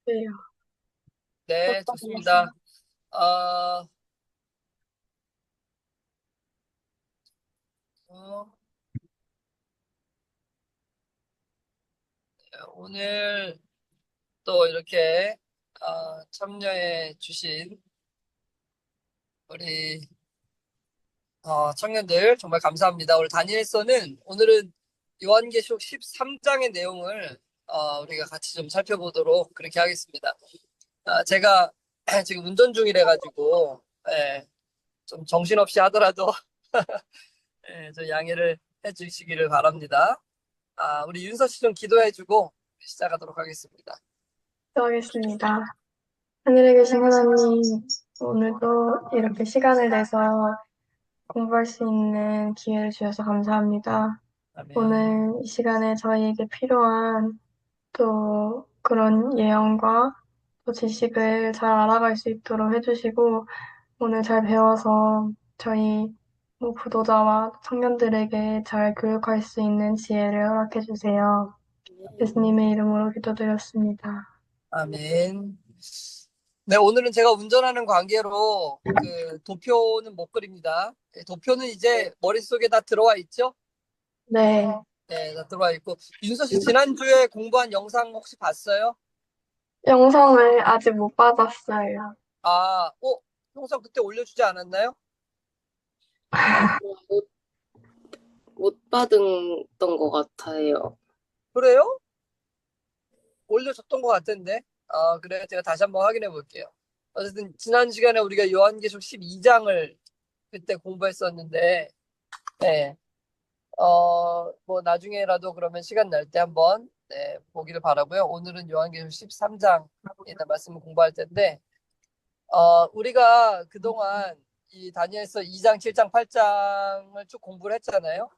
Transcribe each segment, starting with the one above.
네, 네, 어떤 좋습니다. 말씀? 어, 어, 오늘 또 이렇게 참여해 주신 우리 청년들 정말 감사합니다. 우리 다니엘서는 오늘은 요한계시록 13장의 내용을 우리가 같이 좀 살펴보도록 그렇게 하겠습니다. 제가 지금 운전 중이라 가지고 예, 좀 정신없이 하더라도 예, 저 양해를 해주시기를 바랍니다. 우리 윤서 씨 좀 기도해주고 시작하도록 하겠습니다. 기도하겠습니다. 하늘에 계신 하나님, 오늘도 이렇게 시간을 내서 공부할 수 있는 기회를 주셔서 감사합니다. 아멘. 오늘 이 시간에 저희에게 필요한 또 그런 예언과 또 지식을 잘 알아갈 수 있도록 해주시고, 오늘 잘 배워서 저희 부도자와 청년들에게 잘 교육할 수 있는 지혜를 허락해 주세요. 예수님의 이름으로 기도드렸습니다. 아멘. 네, 오늘은 제가 운전하는 관계로 그 도표는 못 그립니다. 도표는 이제 머릿속에 다 들어와 있죠? 네, 네, 다 들어와 있고. 윤서 씨 지난주에 공부한 영상 혹시 봤어요? 영상을 아직 못 받았어요. 영상 그때 올려주지 않았나요? 못, 못 받았던 것 같아요. 그래요? 올려줬던 것 같은데. 그래. 제가 다시 한번 확인해 볼게요. 어쨌든 지난 시간에 우리가 요한계시록 12장을 그때 공부했었는데, 네. 뭐 나중에라도 그러면 시간 날 때 한번 네, 보기를 바라고요. 오늘은 요한계시록 13장에 대한 말씀을 공부할 텐데, 우리가 그동안 이 다니엘서 2장, 7장, 8장을 쭉 공부를 했잖아요.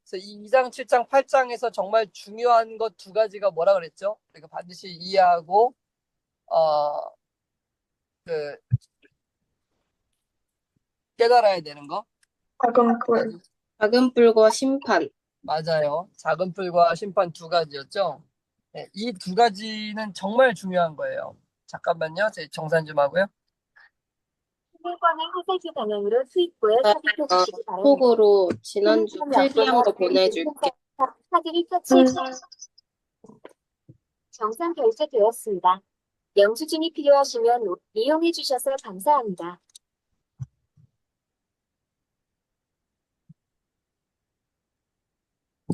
그래서 이 2장, 7장, 8장에서 정말 중요한 것 두 가지가 뭐라 그랬죠? 우리가 반드시 이해하고 어, 그 깨달아야 되는 거. 작은 뿔. 작은 뿔과 심판. 맞아요. 작은 풀과 심판 두 가지였죠. 네, 이 두 가지는 정말 중요한 거예요. 잠깐만요. 제 정산 좀 하고요. 신분권을 화살표 방향으로 수입구에 삽입해 주시기 바랍니다. 톡으로 지난주 필기한 거 수입 보내줄게. 확인이 음, 끝이 정상 결제되었습니다. 영수증이 필요하시면 이용해 주셔서 감사합니다.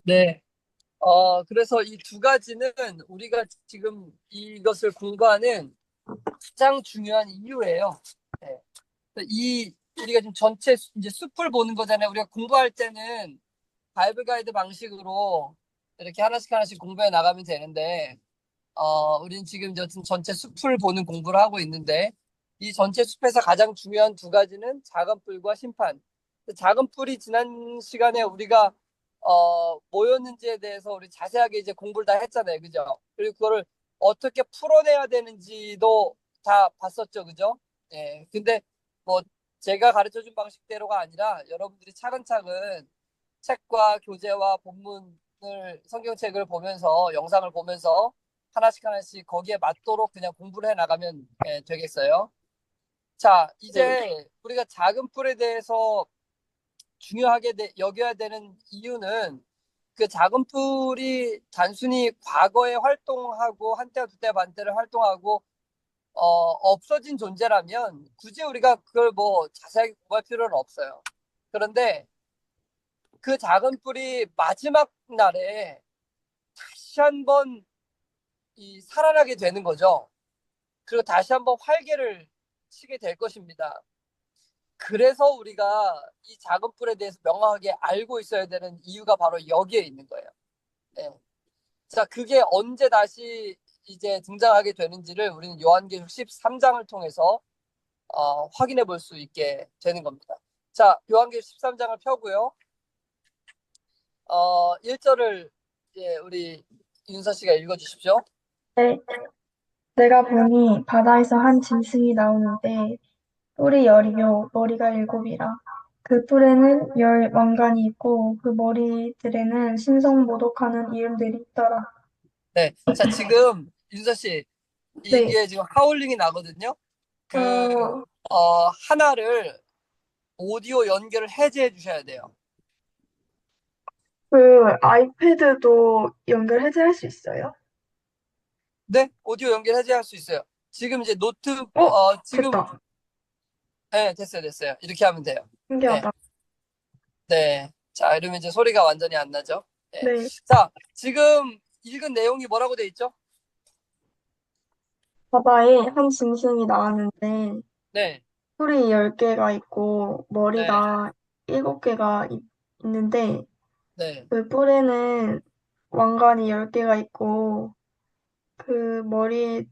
네. 그래서 이 두 가지는 우리가 지금 이것을 공부하는 가장 중요한 이유예요. 네. 우리가 지금 전체 이제 숲을 보는 거잖아요. 우리가 공부할 때는 바이블 가이드 방식으로 이렇게 하나씩 하나씩 공부해 나가면 되는데, 우린 지금 여튼 전체 숲을 보는 공부를 하고 있는데, 이 전체 숲에서 가장 중요한 두 가지는 작은 뿔과 심판. 작은 뿔이 지난 시간에 우리가, 뭐였는지에 대해서 우리 자세하게 이제 공부를 다 했잖아요. 그죠? 그리고 그거를 어떻게 풀어내야 되는지도 다 봤었죠. 그죠? 예. 근데 뭐, 제가 가르쳐 준 방식대로가 아니라 여러분들이 차근차근 책과 교재와 본문을, 성경책을 보면서, 영상을 보면서 하나씩 하나씩 거기에 맞도록 그냥 공부를 해 나가면 되겠어요. 자, 네. 이제 우리가 작은 풀에 대해서 중요하게 여겨야 되는 이유는 그 작은 풀이 단순히 과거에 활동하고 한때와 두때 반때를 활동하고 없어진 존재라면 굳이 우리가 그걸 뭐 자세하게 공부할 필요는 없어요. 그런데 그 작은 풀이 마지막 날에 다시 한번 살아나게 되는 거죠. 그리고 다시 한번 활개를 치게 될 것입니다. 그래서 우리가 이 작은 뿔에 대해서 명확하게 알고 있어야 되는 이유가 바로 여기에 있는 거예요. 네. 자, 그게 언제 다시 이제 등장하게 되는지를 우리는 요한계시록 13장을 통해서 확인해 볼 수 있게 되는 겁니다. 자, 요한계시록 13장을 펴고요. 1절을 이제 우리 윤서 씨가 읽어 주십시오. 네, 내가 보니 바다에서 한 짐승이 나오는데 뿔이 열이요 머리가 일곱이라. 그 뿔에는 열 왕관이 있고 그 머리들에는 신성모독하는 이름들이 있더라. 네. 자, 지금 윤서 씨, 네. 이게 지금 하울링이 나거든요. 그, 하나를 오디오 연결을 해제해 주셔야 돼요. 그 아이패드도 연결 해제할 수 있어요? 네, 오디오 연결 해제할 수 있어요. 지금 이제 어, 지금, 됐다. 네, 됐어요. 이렇게 하면 돼요. 네, 신기하다. 네. 자, 이러면 이제 소리가 완전히 안 나죠. 네. 네. 자, 지금 읽은 내용이 뭐라고 돼 있죠? 바다에 한 짐승이 나왔는데 네, 뿔이 10개가 있고 네, 머리가 7개가 있는데 네, 그 뿔에는 왕관이 10개가 있고 그 머리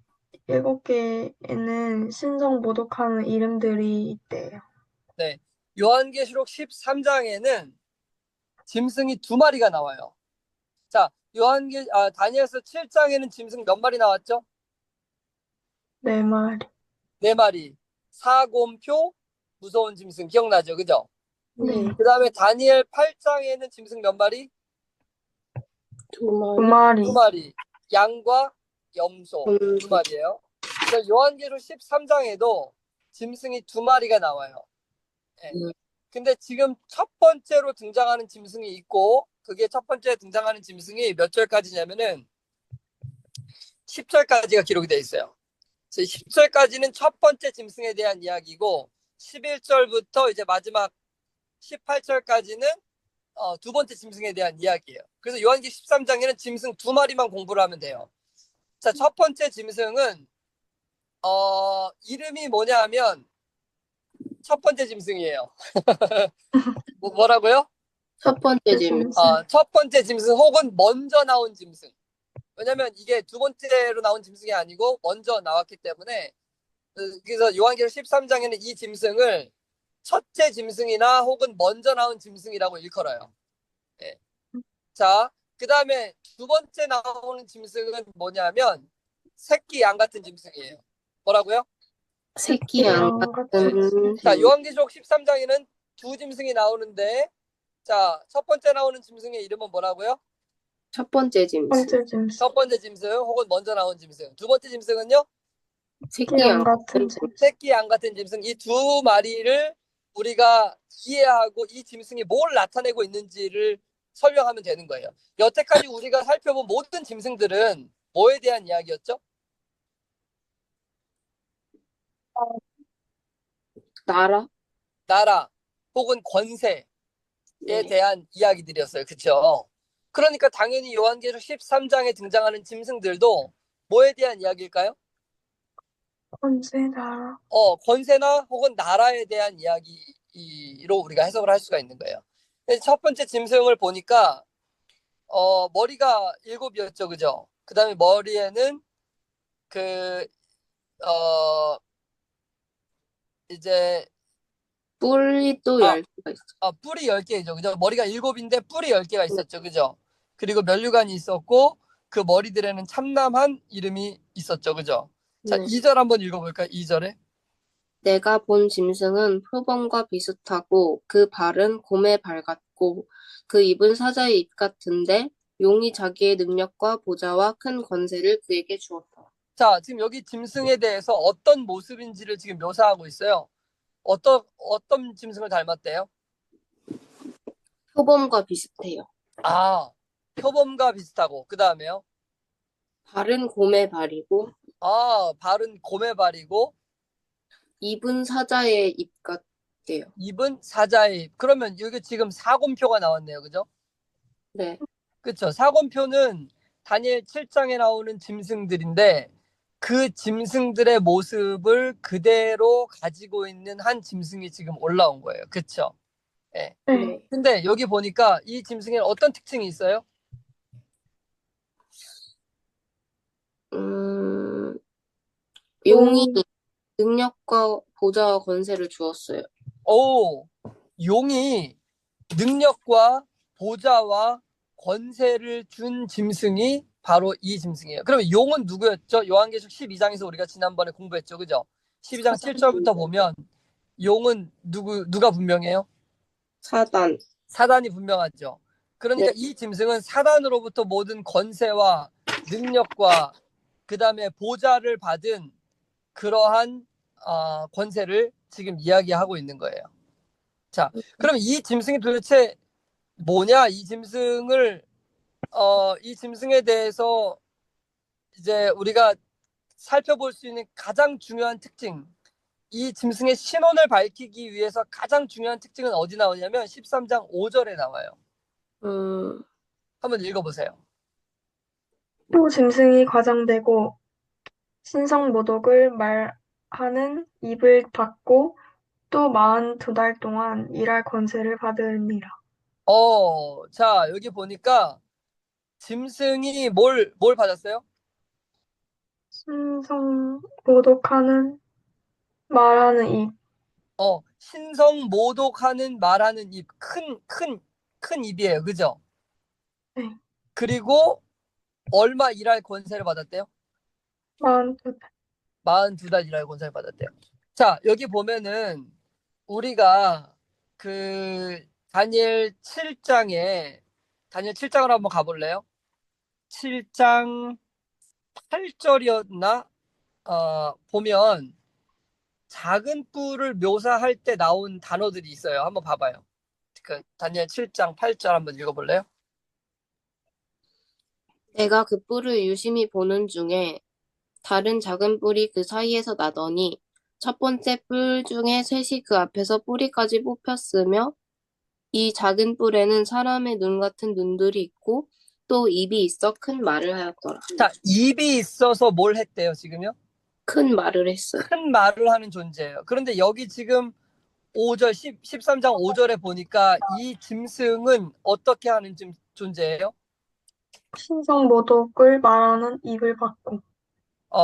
7개에는 신성모독하는 이름들이 있대요. 네. 요한계시록 13장에는 짐승이 2마리가 나와요. 자, 다니엘서 7장에는 짐승 몇 마리 나왔죠? 네 마리. 4마리. 사곰표, 무서운 짐승 기억나죠? 그죠? 네. 네. 그 다음에 다니엘 8장에는 짐승 몇 마리? 두 두 마리. 두 마리. 마리. 양과 염소 두 염소. 마리예요. 그래서 요한계시록 13장에도 짐승이 2마리가 나와요. 예. 네. 근데 지금 첫 번째로 등장하는 짐승이 있고 그게 첫 번째 등장하는 짐승이 몇 절까지냐면은 10절까지가 기록이 돼 있어요. 10절까지는 첫 번째 짐승에 대한 이야기고 11절부터 이제 마지막 18절까지는 두 번째 짐승에 대한 이야기예요. 그래서 요한계시록 13장에는 짐승 2마리만 공부를 하면 돼요. 자, 첫 번째 짐승은 이름이 뭐냐면 첫 번째 짐승이에요. 뭐라고요? 첫 번째 짐승. 짐승. 첫 번째 짐승 혹은 먼저 나온 짐승. 왜냐면 이게 두 번째로 나온 짐승이 아니고 먼저 나왔기 때문에 그래서 요한계시록 13장에는 이 짐승을 첫째 짐승이나 혹은 먼저 나온 짐승이라고 일컬어요. 예. 자, 그 다음에 두 번째 나오는 짐승은 뭐냐면 새끼 양 같은 짐승이에요. 뭐라고요? 새끼 양 같은 자, 짐승. 요한계시록 13장에는 두 짐승이 나오는데 자, 첫 번째 나오는 짐승의 이름은 뭐라고요? 첫 번째 짐승. 번째 짐승. 첫 번째 짐승 혹은 먼저 나온 짐승. 두 번째 짐승은요? 새끼 양 같은 같은 짐승. 새끼 양 같은 짐승. 이 두 마리를 우리가 이해하고 이 짐승이 뭘 나타내고 있는지를 설명하면 되는 거예요. 여태까지 우리가 살펴본 모든 짐승들은 뭐에 대한 이야기였죠? 나라. 나라 혹은 권세에 네. 대한 이야기들이었어요. 그렇죠? 그러니까 당연히 요한계시록 13장에 등장하는 짐승들도 뭐에 대한 이야기일까요? 번째 나라. 권세나 혹은 나라에 대한 이야기로 우리가 해석을 할 수가 있는 거예요. 첫 번째 짐승을 보니까 머리가 7이었죠, 그죠? 그 다음에 머리에는 그 이제 뿔이 또 아, 10개가 있어. 뿔이 10개죠, 그죠? 머리가 7인데 뿔이 10개가 있었죠, 그죠? 그리고 면류관이 있었고 그 머리들에는 참남한 이름이 있었죠, 그죠? 자, 네. 2절 한번 읽어볼까요? 2절에. 내가 본 짐승은 표범과 비슷하고 그 발은 곰의 발 같고 그 입은 사자의 입 같은데 용이 자기의 능력과 보좌와 큰 권세를 그에게 주었다. 자, 지금 여기 짐승에 대해서 어떤 모습인지를 지금 묘사하고 있어요. 어떤 짐승을 닮았대요? 표범과 비슷해요. 표범과 비슷하고, 그 다음에요? 발은 곰의 발이고 발은 곰의 발이고, 입은 사자의 입 같대요. 입은 사자의 입. 그러면 여기 지금 사곰표가 나왔네요. 그죠? 네. 그쵸? 사곰표는 다니엘 7장에 나오는 짐승들인데, 그 짐승들의 모습을 그대로 가지고 있는 한 짐승이 지금 올라온 거예요. 그쵸? 예. 네. 네. 근데 여기 보니까 이 짐승에는 어떤 특징이 있어요? 용이 능력과 보좌와 권세를 주었어요. 용이 능력과 보좌와 권세를 준 짐승이 바로 이 짐승이에요. 그러면 용은 누구였죠? 요한계시록 12장에서 우리가 지난번에 공부했죠. 그죠? 12장 7절부터 보면 용은 누가 분명해요? 사단. 사단이 분명하죠. 그러니까 네. 이 짐승은 사단으로부터 모든 권세와 능력과 그 다음에 보좌를 받은 그러한 권세를 지금 이야기하고 있는 거예요. 자, 그럼 이 짐승이 도대체 뭐냐? 이 짐승에 대해서 이제 우리가 살펴볼 수 있는 가장 중요한 특징, 이 짐승의 신원을 밝히기 위해서 가장 중요한 특징은 어디 나오냐면 13장 5절에 나와요. 음, 한번 읽어보세요. 또 짐승이 과장되고 신성모독을 말하는 입을 닫고 또 42달 동안 일할 권세를 받으니라. 자, 여기 보니까 짐승이 뭘 받았어요? 신성모독하는 말하는 입. 신성 모독하는 말하는 입, 큰 입이에요. 그죠? 네. 그리고 얼마 일할 권세를 받았대요? 42달. 42달 일할 권세를 받았대요. 자, 여기 보면은 우리가 그 다니엘 7장으로 한번 가볼래요? 7장 8절이었나? 보면 작은 뿔을 묘사할 때 나온 단어들이 있어요. 한번 봐봐요. 그 다니엘 7장 8절 한번 읽어볼래요? 내가 그 뿔을 유심히 보는 중에 다른 작은 뿔이 그 사이에서 나더니 첫 번째 뿔 중에 셋이 그 앞에서 뿌리까지 뽑혔으며 이 작은 뿔에는 사람의 눈 같은 눈들이 있고 또 입이 있어 큰 말을 하였더라. 자, 입이 있어서 뭘 했대요, 지금요? 큰 말을 했어요. 큰 말을 하는 존재예요. 그런데 여기 지금 5절, 13장 5절에 보니까 이 짐승은 어떻게 하는 존재예요? 신성모독을 말하는 입을 닫고.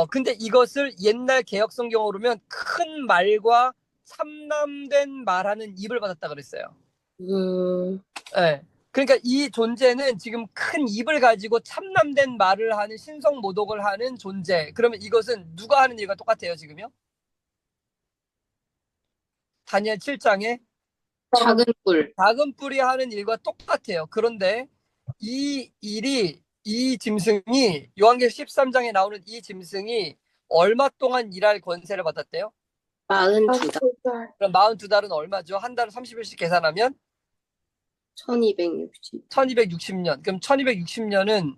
근데 이것을 옛날 개역 성경으로 보면 큰 말과 참남된 말하는 입을 받았다 그랬어요. 네. 그러니까 이 존재는 지금 큰 입을 가지고 참남된 말을 하는 신성 모독을 하는 존재. 그러면 이것은 누가 하는 일과 똑같아요, 지금요? 다니엘 7장에 작은 뿔. 작은 뿔이 하는 일과 똑같아요. 그런데 이 짐승이 요한계시록 13장에 나오는 이 짐승이 얼마 동안 일할 권세를 받았대요? 42달. 42달. 그럼 42달은 얼마죠? 한 달을 30일씩 계산하면 1260. 1260년. 그럼 1260년은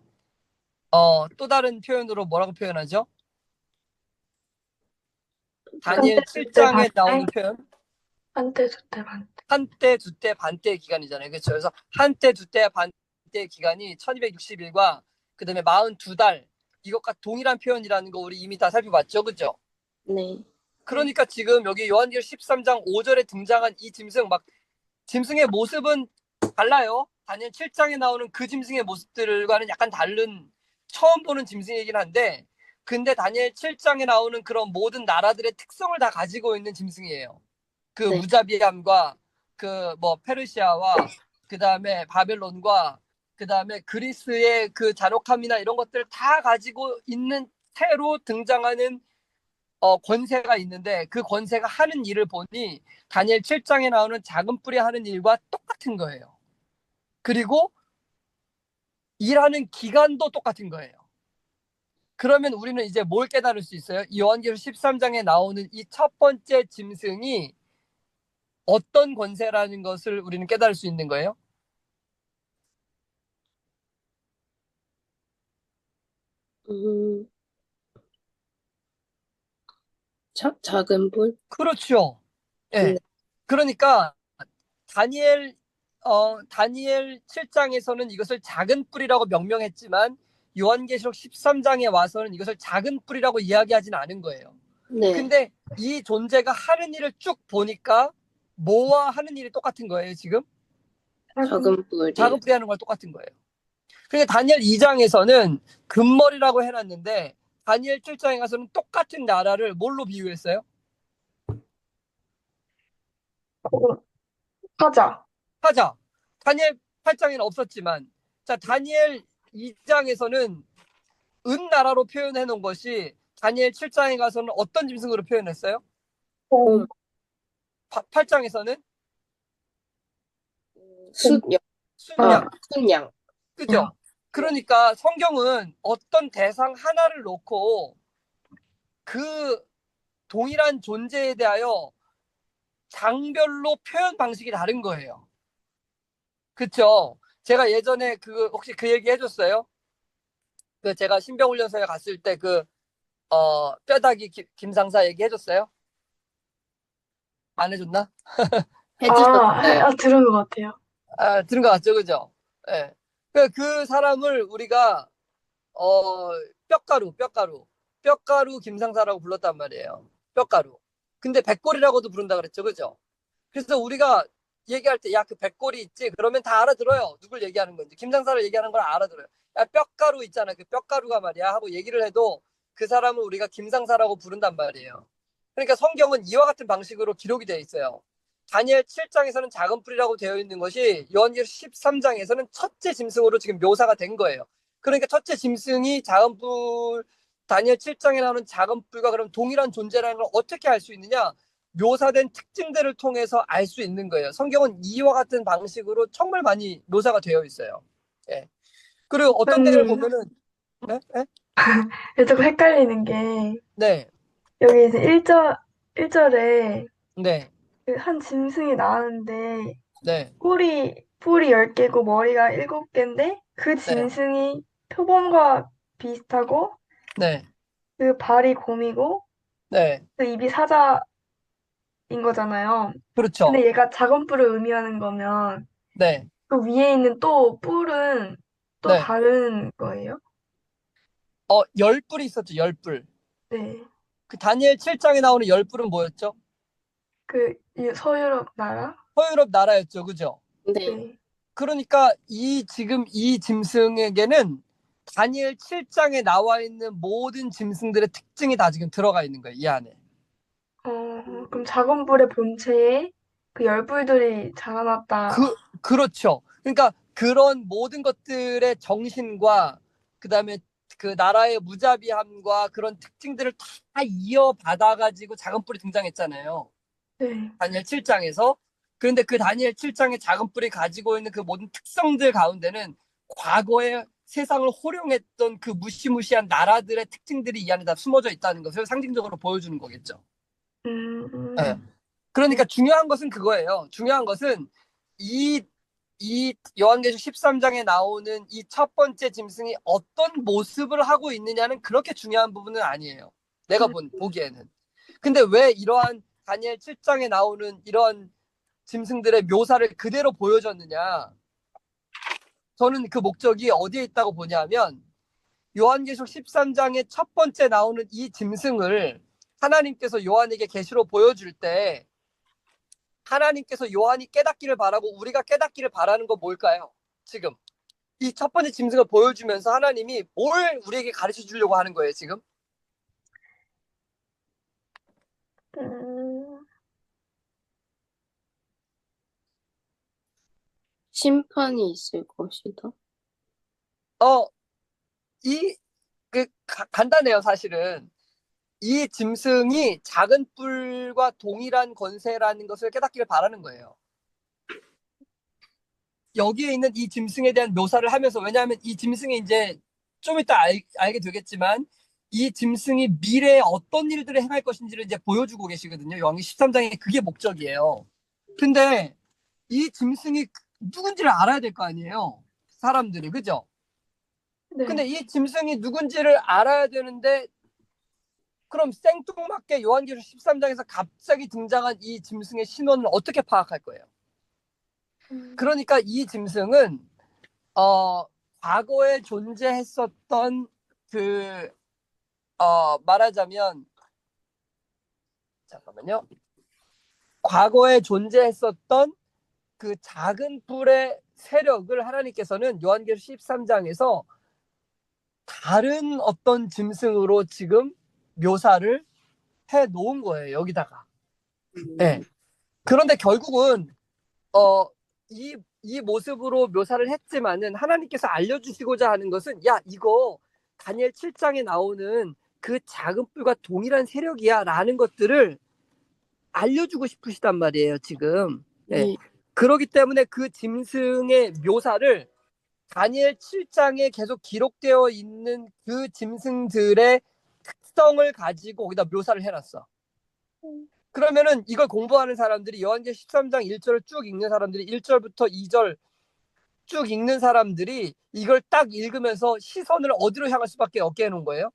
또 다른 표현으로 뭐라고 표현하죠? 다니엘 한때, 두때, 7장에 나오는 반때. 표현? 한때, 두때, 반때. 한때, 두때, 반때 기간이잖아요. 그렇죠? 그래서 한때, 두때, 반때 기간이 1260일과 그다음에 42달 이것과 동일한 표현이라는 거 우리 이미 다 살펴봤죠. 그죠? 네. 그러니까 지금 여기 요한계시록 13장 5절에 등장한 이 짐승 짐승의 모습은 달라요. 다니엘 7장에 나오는 그 짐승의 모습들과는 약간 다른 처음 보는 짐승이긴 한데 근데 다니엘 7장에 나오는 그런 모든 나라들의 특성을 다 가지고 있는 짐승이에요. 그 네. 무자비함과 그 페르시아와 그 다음에 바벨론과 그 다음에 그리스의 그 잔혹함이나 이런 것들을 다 가지고 있는 새로 등장하는 권세가 있는데 그 권세가 하는 일을 보니 다니엘 7장에 나오는 작은 뿔이 하는 일과 똑같은 거예요. 그리고 일하는 기간도 똑같은 거예요. 그러면 우리는 이제 뭘 깨달을 수 있어요? 요한계시록 13장에 나오는 이 첫 번째 짐승이 어떤 권세라는 것을 우리는 깨달을 수 있는 거예요? 음, 작은 뿔? 그렇죠. 예. 네. 그러니까 다니엘 7장에서는 이것을 작은 뿔이라고 명명했지만 요한계시록 13장에 와서는 이것을 작은 뿔이라고 이야기하지는 않은 거예요. 네. 근데 이 존재가 하는 일을 쭉 보니까 뭐와 하는 일이 똑같은 거예요, 지금? 작은 뿔이. 작은 뿔이 하는 걸 똑같은 거예요. 그러니까 다니엘 2장에서는 금머리라고 해놨는데 다니엘 7장에 가서는 똑같은 나라를 뭘로 비유했어요? 하자. 하자. 다니엘 8장에는 없었지만 자 다니엘 2장에서는 은나라로 표현해 놓은 것이 다니엘 7장에 가서는 어떤 짐승으로 표현했어요? 곰. 8장에서는 순양. 순양. 순양. 그죠? 그러니까 성경은 어떤 대상 하나를 놓고 그 동일한 존재에 대하여 장별로 표현 방식이 다른 거예요. 그쵸? 제가 예전에 혹시 그 얘기 해줬어요? 제가 신병훈련소에 갔을 때 뼈다귀 김상사 얘기 해줬어요? 안 해줬나? 해주셨어요. 들은 것 같아요. 들은 것 같죠, 그죠? 예. 그 사람을 우리가, 어, 뼈가루 김상사라고 불렀단 말이에요. 뼈가루. 근데 백골이라고도 부른다 그랬죠, 그죠? 그래서 우리가 얘기할 때, 야, 그 백골이 있지? 그러면 다 알아들어요. 누굴 얘기하는 건지. 김상사를 얘기하는 걸 알아들어요. 야, 뼈가루 있잖아. 그 뼈가루가 말이야. 하고 얘기를 해도 그 사람을 우리가 김상사라고 부른단 말이에요. 그러니까 성경은 이와 같은 방식으로 기록이 되어 있어요. 다니엘 7장에서는 작은 뿔이라고 되어 있는 것이 요한계시록 13장에서는 첫째 짐승으로 지금 묘사가 된 거예요. 그러니까 첫째 짐승이 작은 뿔, 다니엘 7장에 나오는 작은 뿔과 그럼 동일한 존재라는 걸 어떻게 알 수 있느냐? 묘사된 특징들을 통해서 알 수 있는 거예요. 성경은 이와 같은 방식으로 정말 많이 묘사가 되어 있어요. 예. 그리고 어떤 데를 음, 보면은, 네? 네? 조금 헷갈리는 게, 네. 여기 이제 1절에 네. 한 짐승이 나왔는데, 네. 뿔이 10개고 머리가 7개인데, 그 네. 짐승이 표범과 비슷하고, 네. 그 발이 곰이고, 네. 그 입이 사자인 거잖아요. 그렇죠. 근데 얘가 작은 뿔을 의미하는 거면, 네. 그 위에 있는 또 뿔은 또 네. 다른 거예요? 열 뿔이 있었죠. 열 뿔. 네. 그 다니엘 7장에 나오는 열 뿔은 뭐였죠? 이 서유럽 나라? 서유럽 나라였죠. 그죠? 네. 네. 그러니까 지금 이 짐승에게는 다니엘 7장에 나와 있는 모든 짐승들의 특징이 다 지금 들어가 있는 거예요. 이 안에. 그럼 작은 불의 본체에 그 열불들이 자라났다. 그렇죠. 그러니까 그런 모든 것들의 정신과 그다음에 그 나라의 무자비함과 그런 특징들을 다 이어받아가지고 작은 뿔이 등장했잖아요. 네. 다니엘 7장에서. 그런데 그 다니엘 7장의 작은 뿔이 가지고 있는 그 모든 특성들 가운데는 과거에 세상을 호령했던 그 무시무시한 나라들의 특징들이 이 안에 다 숨어져 있다는 것을 상징적으로 보여주는 거겠죠. 네. 음, 그러니까 중요한 것은 그거예요. 중요한 것은 이, 이 요한계시록 13장에 나오는 이 첫 번째 짐승이 어떤 모습을 하고 있느냐는 그렇게 중요한 부분은 아니에요. 내가 보기에는. 근데 왜 이러한 다니엘 7장에 나오는 이런 짐승들의 묘사를 그대로 보여줬느냐? 저는 그 목적이 어디에 있다고 보냐면 요한계시록 13장의 첫 번째 나오는 이 짐승을 하나님께서 요한에게 계시로 보여줄 때 하나님께서 요한이 깨닫기를 바라고 우리가 깨닫기를 바라는 건 뭘까요? 지금 이 첫 번째 짐승을 보여주면서 하나님이 뭘 우리에게 가르쳐 주려고 하는 거예요, 지금? 음, 심판이 있을 것이다. 어, 간단해요, 사실은. 이 짐승이 작은 뿔과 동일한 권세라는 것을 깨닫기를 바라는 거예요. 여기에 있는 이 짐승에 대한 묘사를 하면서, 왜냐하면 이 짐승이 이제 좀 이따 알게 되겠지만, 이 짐승이 미래에 어떤 일들을 행할 것인지를 이제 보여주고 계시거든요. 요한계시록 13장에 그게 목적이에요. 근데 이 짐승이 누군지를 알아야 될 거 아니에요. 사람들이, 그죠? 근데 네. 이 짐승이 누군지를 알아야 되는데, 그럼 생뚱맞게 요한계시록 13장에서 갑자기 등장한 이 짐승의 신원을 어떻게 파악할 거예요? 음, 그러니까 이 짐승은 어, 과거에 존재했었던 그 말하자면 잠깐만요. 과거에 존재했었던 그 작은 뿔의 세력을 하나님께서는 요한계시록 13장에서 다른 어떤 짐승으로 지금 묘사를 해 놓은 거예요. 여기다가. 네. 그런데 결국은 어, 이 모습으로 묘사를 했지만은 하나님께서 알려주시고자 하는 것은 야, 이거 다니엘 7장에 나오는 그 작은 뿔과 동일한 세력이야 라는 것들을 알려주고 싶으시단 말이에요, 지금. 네. 네. 그렇기 때문에 그 짐승의 묘사를 다니엘 7장에 계속 기록되어 있는 그 짐승들의 특성을 가지고 거기다 묘사를 해놨어. 그러면은 이걸 공부하는 사람들이 요한계시록 13장 1절을 쭉 읽는 사람들이 1절부터 2절 쭉 읽는 사람들이 이걸 딱 읽으면서 시선을 어디로 향할 수밖에 없게 해놓은 거예요?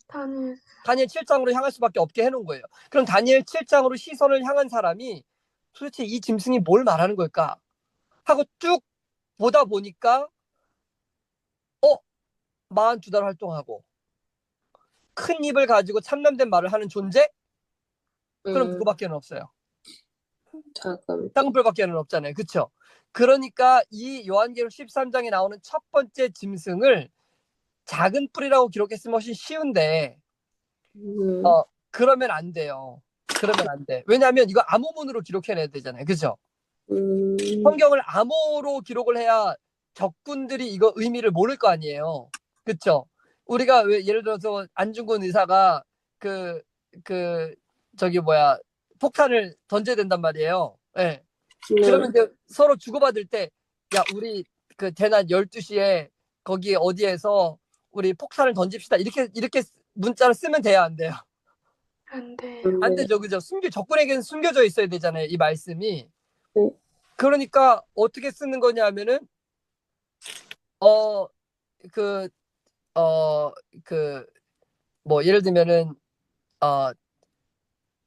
다니엘. 다니엘 7장으로 향할 수밖에 없게 해놓은 거예요. 그럼 다니엘 7장으로 시선을 향한 사람이 도대체 이 짐승이 뭘 말하는 걸까? 하고 쭉 보다 보니까 42달 활동하고 큰 입을 가지고 참남된 말을 하는 존재? 그럼 누구밖에는 없어요. 작은 쌍불밖에는 없잖아요. 그렇죠? 그러니까 이 요한계시록 13장에 나오는 첫 번째 짐승을 작은 뿔이라고 기록했으면 훨씬 쉬운데 그러면 안 돼요. 그러면 안 돼. 왜냐하면 이거 암호문으로 기록해내야 되잖아요. 그죠? 성경을 암호로 기록을 해야 적군들이 이거 의미를 모를 거 아니에요. 그쵸? 우리가 왜 예를 들어서 안중근 의사가 그 저기 뭐야 폭탄을 던져야 된단 말이에요. 예. 그러면 이제 서로 주고받을 때 야 우리 그 대낮 12시에 거기 어디에서 우리 폭탄을 던집시다. 이렇게 문자를 쓰면 돼야 안 돼요. 안 돼요. 안 되죠. 그죠? 적군에게는 숨겨져 있어야 되잖아요. 이 말씀이. 네. 그러니까 어떻게 쓰는 거냐 하면은 그 뭐 예를 들면은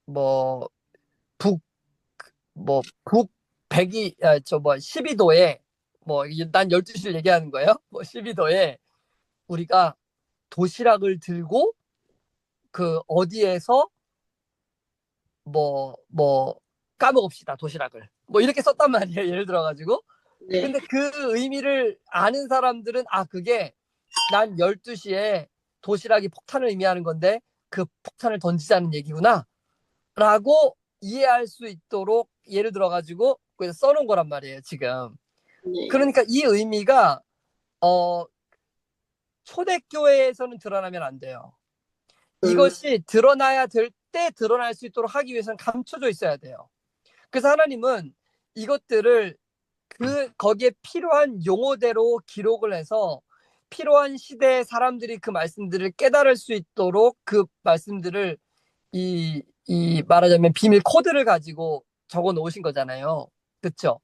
뭐 북 북 100이 저 뭐 12도에 뭐 난 12시를 얘기하는 거예요. 뭐 12도에 우리가 도시락을 들고 그 어디에서 뭐 까먹읍시다 도시락을 뭐 이렇게 썼단 말이에요. 예를 들어가지고 네. 근데 그 의미를 아는 사람들은 그게 난 12시에 도시락이 폭탄을 의미하는 건데 그 폭탄을 던지자는 얘기구나 라고 이해할 수 있도록 예를 들어가지고 그래서 써놓은 거란 말이에요 지금. 네. 그러니까 이 의미가 초대교회에서는 드러나면 안 돼요. 이것이 드러나야 될 때 드러날 수 있도록 하기 위해서는 감춰져 있어야 돼요. 그래서 하나님은 이것들을 거기에 필요한 용어대로 기록을 해서 필요한 시대의 사람들이 그 말씀들을 깨달을 수 있도록 그 말씀들을 이 말하자면 비밀 코드를 가지고 적어 놓으신 거잖아요. 그렇죠?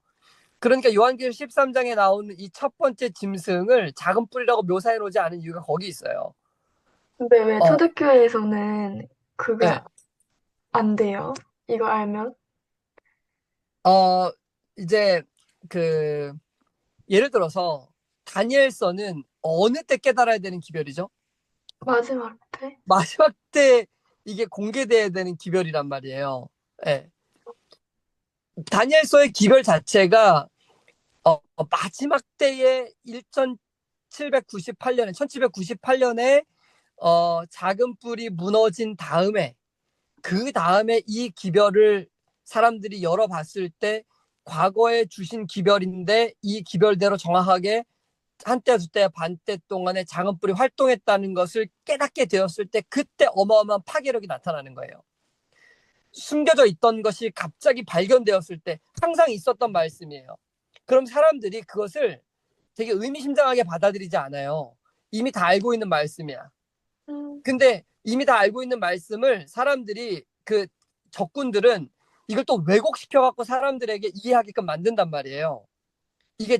그러니까 요한계시록 13장에 나오는 이 첫 번째 짐승을 작은 뿔이라고 묘사해 놓지 않은 이유가 거기 있어요. 근데 왜 어, 초대교회에서는 그게 네. 안 돼요? 이거 알면? 이제 예를 들어서 다니엘서는 어느 때 깨달아야 되는 기별이죠? 마지막 때? 마지막 때 이게 공개돼야 되는 기별이란 말이에요. 네. 다니엘서의 기별 자체가 마지막 때에 1798년에 작은 뿔이 무너진 다음에 그 다음에 이 기별을 사람들이 열어봤을 때 과거에 주신 기별인데 이 기별대로 정확하게 한때 두때 반때 동안에 작은 뿔이 활동했다는 것을 깨닫게 되었을 때 그때 어마어마한 파괴력이 나타나는 거예요. 숨겨져 있던 것이 갑자기 발견되었을 때 항상 있었던 말씀이에요. 그럼 사람들이 그것을 되게 의미심장하게 받아들이지 않아요. 이미 다 알고 있는 말씀이야. 근데 이미 다 알고 있는 말씀을 사람들이 적군들은 이걸 또 왜곡시켜갖고 사람들에게 이해하게끔 만든단 말이에요. 이게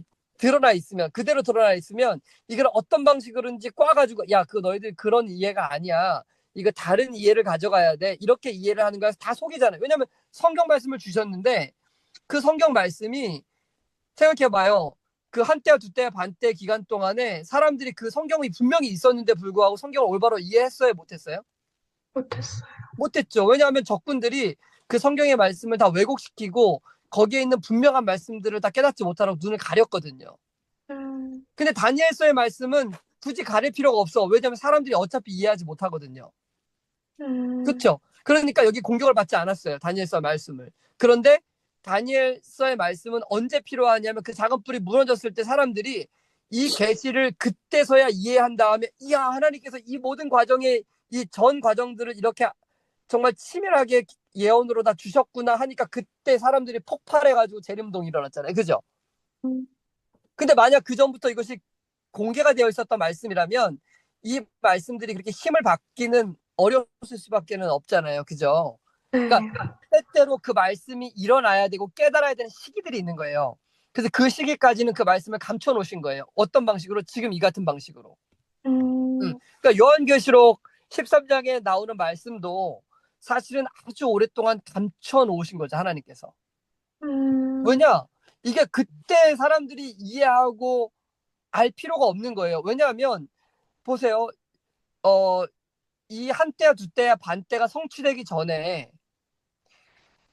그대로 드러나 있으면 이걸 어떤 방식으로든지 꽈가지고 야, 그거 너희들 그런 이해가 아니야. 이거 다른 이해를 가져가야 돼. 이렇게 이해를 하는 거야. 다 속이잖아요. 왜냐하면 성경 말씀을 주셨는데 그 성경 말씀이 생각해봐요. 그 한때와 두때 반때 기간 동안에 사람들이 그 성경이 분명히 있었는데 불구하고 성경을 올바로 이해했어요? 못했어요? 못했어요. 못했죠. 왜냐하면 적군들이 그 성경의 말씀을 다 왜곡시키고 거기에 있는 분명한 말씀들을 다 깨닫지 못하라고 눈을 가렸거든요. 근데 다니엘서의 말씀은 굳이 가릴 필요가 없어. 왜냐하면 사람들이 어차피 이해하지 못하거든요. 그렇죠? 그러니까 여기 공격을 받지 않았어요. 다니엘서 말씀을. 그런데 다니엘서의 말씀은 언제 필요하냐면 그 작은 뿔이 무너졌을 때 사람들이 이 계시를 그때서야 이해한 다음에 이야 하나님께서 이 모든 과정에 이 전 과정들을 이렇게 정말 치밀하게 예언으로 다 주셨구나 하니까 그때 사람들이 폭발해가지고 재림운동이 일어났잖아요. 그죠? 근데 만약 그 전부터 이것이 공개가 되어 있었던 말씀이라면 이 말씀들이 그렇게 힘을 받기는 어려웠을 수밖에는 없잖아요. 그죠? 네. 그러니까 때때로 그 말씀이 일어나야 되고 깨달아야 되는 시기들이 있는 거예요. 그래서 그 시기까지는 그 말씀을 감춰 놓으신 거예요. 어떤 방식으로? 지금 이 같은 방식으로. 음, 그러니까 요한계시록 13장에 나오는 말씀도 사실은 아주 오랫동안 감춰 놓으신 거죠. 하나님께서. 음, 왜냐? 이게 그때 사람들이 이해하고 알 필요가 없는 거예요. 왜냐하면 보세요. 어, 이 한때야 두때야 반때가 성취되기 전에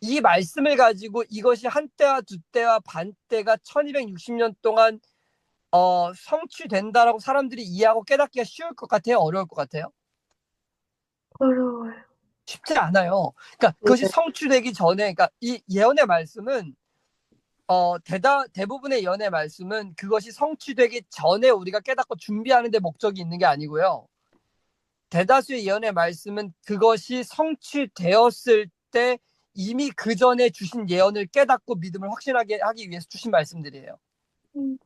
이 말씀을 가지고 이것이 한때와 두때와 반때가 1260년 동안 성취된다라고 사람들이 이해하고 깨닫기가 쉬울 것 같아요? 어려울 것 같아요? 어려워요. 쉽지 않아요. 그러니까 그것이 네. 성취되기 전에, 그러니까 이 예언의 말씀은 대부분의 예언의 말씀은 그것이 성취되기 전에 우리가 깨닫고 준비하는 데 목적이 있는 게 아니고요. 대다수의 예언의 말씀은 그것이 성취되었을 때 이미 그 전에 주신 예언을 깨닫고 믿음을 확신하게 하기 위해서 주신 말씀들이에요. 음,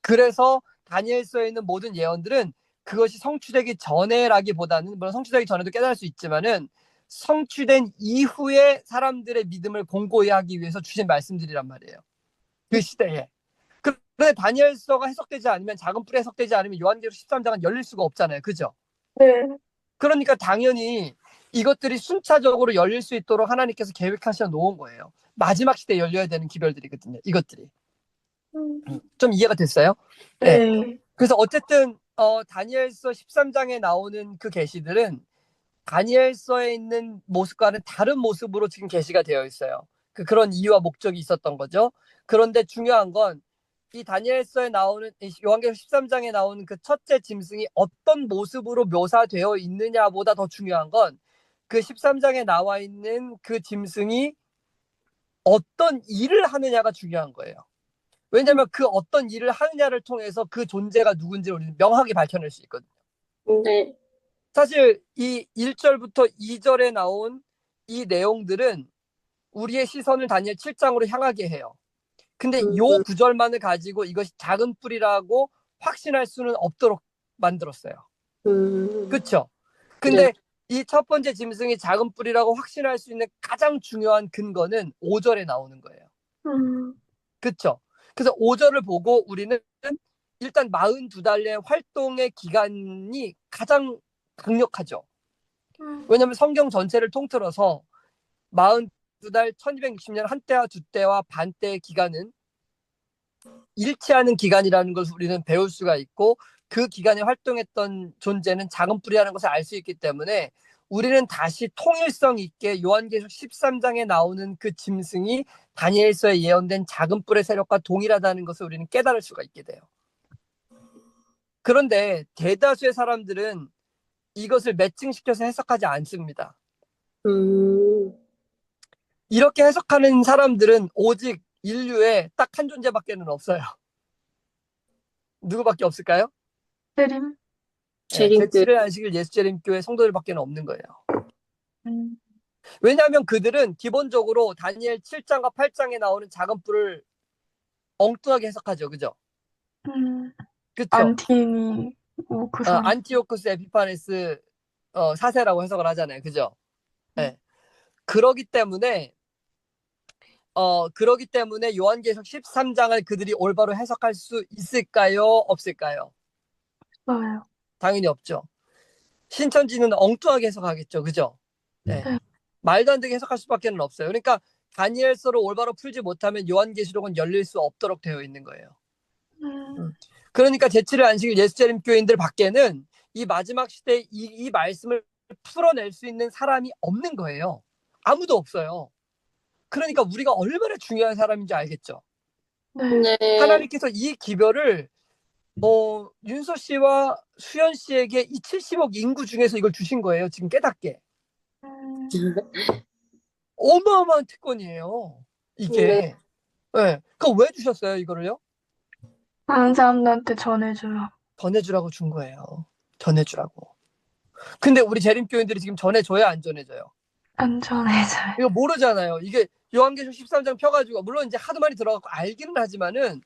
그래서 다니엘서에 있는 모든 예언들은 그것이 성취되기 전에라기보다는, 물론 성취되기 전에도 깨달을 수 있지만은 성취된 이후에 사람들의 믿음을 공고히 하기 위해서 주신 말씀들이란 말이에요. 그 시대에. 그런데 다니엘서가 해석되지 않으면, 작은 뿔이 해석되지 않으면 요한계시록 13장은 열릴 수가 없잖아요. 그죠? 네. 그러니까 당연히 이것들이 순차적으로 열릴 수 있도록 하나님께서 계획하셔 놓은 거예요. 마지막 시대에 열려야 되는 기별들이거든요. 이것들이. 음, 좀 이해가 됐어요? 네. 네. 그래서 어쨌든 다니엘서 13장에 나오는 그 계시들은 다니엘서에 있는 모습과는 다른 모습으로 지금 계시가 되어 있어요. 그런 이유와 목적이 있었던 거죠. 그런데 중요한 건 이 다니엘서에 나오는, 요한계시록 13장에 나오는 그 첫째 짐승이 어떤 모습으로 묘사되어 있느냐보다 더 중요한 건 그 13장에 나와 있는 그 짐승이 어떤 일을 하느냐가 중요한 거예요. 왜냐하면 그 어떤 일을 하느냐를 통해서 그 존재가 누군지 우리는 명확히 밝혀낼 수 있거든요. 네. 사실 이 1절부터 2절에 나온 이 내용들은 우리의 시선을 다니엘 7장으로 향하게 해요. 근데 요 구절만을 가지고 이것이 작은 뿔이라고 확신할 수는 없도록 만들었어요. 그렇죠? 네. 근데 이 첫 번째 짐승이 작은 뿔이라고 확신할 수 있는 가장 중요한 근거는 5절에 나오는 거예요. 음, 그렇죠? 그래서 5절을 보고 우리는 일단 42달의 활동의 기간이 가장 강력하죠. 왜냐하면 성경 전체를 통틀어서 42달 1260년 한때와 두때와 반때의 기간은 일치하는 기간이라는 것을 우리는 배울 수가 있고, 그 기간에 활동했던 존재는 작은 뿔이라는 것을 알 수 있기 때문에 우리는 다시 통일성 있게 요한계시록 13장에 나오는 그 짐승이 다니엘서에 예언된 작은 뿔의 세력과 동일하다는 것을 우리는 깨달을 수가 있게 돼요. 그런데 대다수의 사람들은 이것을 매칭시켜서 해석하지 않습니다. 이렇게 해석하는 사람들은 오직 인류에 딱 한 존재밖에는 없어요. 누구밖에 없을까요? 세림? 네, 재림교회. 제7의 안식일 예수재림교회 성도들밖에 없는 거예요. 음, 왜냐하면 그들은 기본적으로 다니엘 7장과 8장에 나오는 작은 뿔을 엉뚱하게 해석하죠. 그죠? 그쵸? 안티니, 뭐, 그 사람. 안티오쿠스 에피파네스 4세라고 해석을 하잖아요. 그죠? 네. 그러기 때문에 요한계시록 13장을 그들이 올바로 해석할 수 있을까요? 없을까요? 맞아요. 당연히 없죠. 신천지는 엉뚱하게 해석하겠죠. 그죠? 네. 네. 말도 안 되게 해석할 수밖에 없어요. 그러니까 다니엘서를 올바로 풀지 못하면 요한계시록은 열릴 수 없도록 되어 있는 거예요. 음, 그러니까 제7의 안식일 예수재림 교인들 밖에는 이 마지막 시대에 이 말씀을 풀어낼 수 있는 사람이 없는 거예요. 아무도 없어요. 그러니까 우리가 얼마나 중요한 사람인지 알겠죠. 네. 네. 하나님께서 이 기별을 윤서 씨와 수연 씨에게 이 70억 인구 중에서 이걸 주신 거예요. 지금 깨닫게. 음, 어마어마한 특권이에요. 이게. 네. 그럼 왜 주셨어요, 이거를요? 다른 사람들한테 전해줘요. 전해주라고 준 거예요. 전해주라고. 근데 우리 재림교인들이 지금 전해줘야 안 전해줘요? 안 전해줘요. 이거 모르잖아요. 이게 요한계시록 13장 펴가지고, 물론 이제 하도 많이 들어가고 알기는 하지만은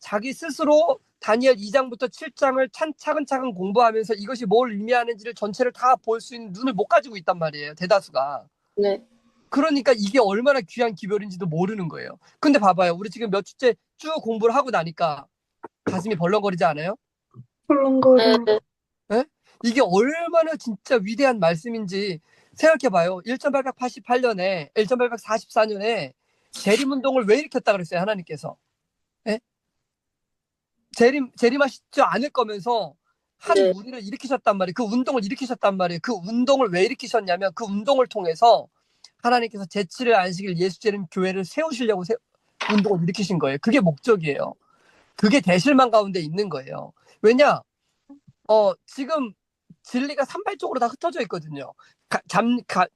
자기 스스로 다니엘 2장부터 7장을 차근차근 공부하면서 이것이 뭘 의미하는지를 전체를 다 볼 수 있는 눈을 못 가지고 있단 말이에요. 대다수가. 네. 그러니까 이게 얼마나 귀한 기별인지도 모르는 거예요. 근데 봐봐요. 우리 지금 몇 주째 쭉 공부를 하고 나니까 가슴이 벌렁거리지 않아요? 물렁거려. 네. 예? 이게 얼마나 진짜 위대한 말씀인지 생각해봐요. 1888년에, 1844년에 재림운동을 왜 일으켰다 그랬어요, 하나님께서? 예? 재림하시지 않을 거면서 한 네. 무리를 일으키셨단 말이에요. 그 운동을 일으키셨단 말이에요. 그 운동을 왜 일으키셨냐면 그 운동을 통해서 하나님께서 제7일 안식일 예수 재림 교회를 세우시려고 운동을 일으키신 거예요. 그게 목적이에요. 그게 대실만 가운데 있는 거예요. 왜냐? 지금 진리가 산발적으로 다 흩어져 있거든요.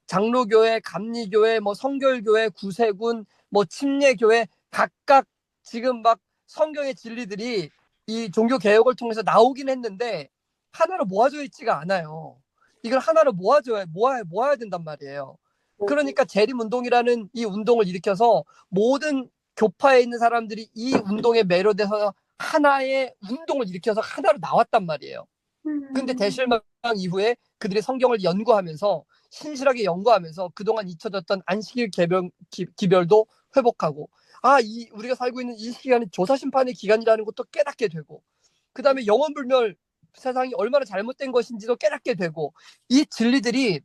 장로교회, 감리교회, 뭐 성결교회, 구세군, 뭐 침례교회 각각 지금 막 성경의 진리들이 이 종교 개혁을 통해서 나오긴 했는데 하나로 모아져 있지가 않아요. 이걸 하나로 모아야 된단 말이에요. 그러니까 재림운동이라는 이 운동을 일으켜서 모든 교파에 있는 사람들이 이 운동에 매료돼서 하나의 운동을 일으켜서 하나로 나왔단 말이에요. 근데 대실망 이후에 그들이 성경을 연구하면서 신실하게 연구하면서 그동안 잊혀졌던 안식일 기별도 회복하고 우리가 살고 있는 이 시간이 조사심판의 기간이라는 것도 깨닫게 되고 그 다음에 영원불멸 세상이 얼마나 잘못된 것인지도 깨닫게 되고 이 진리들이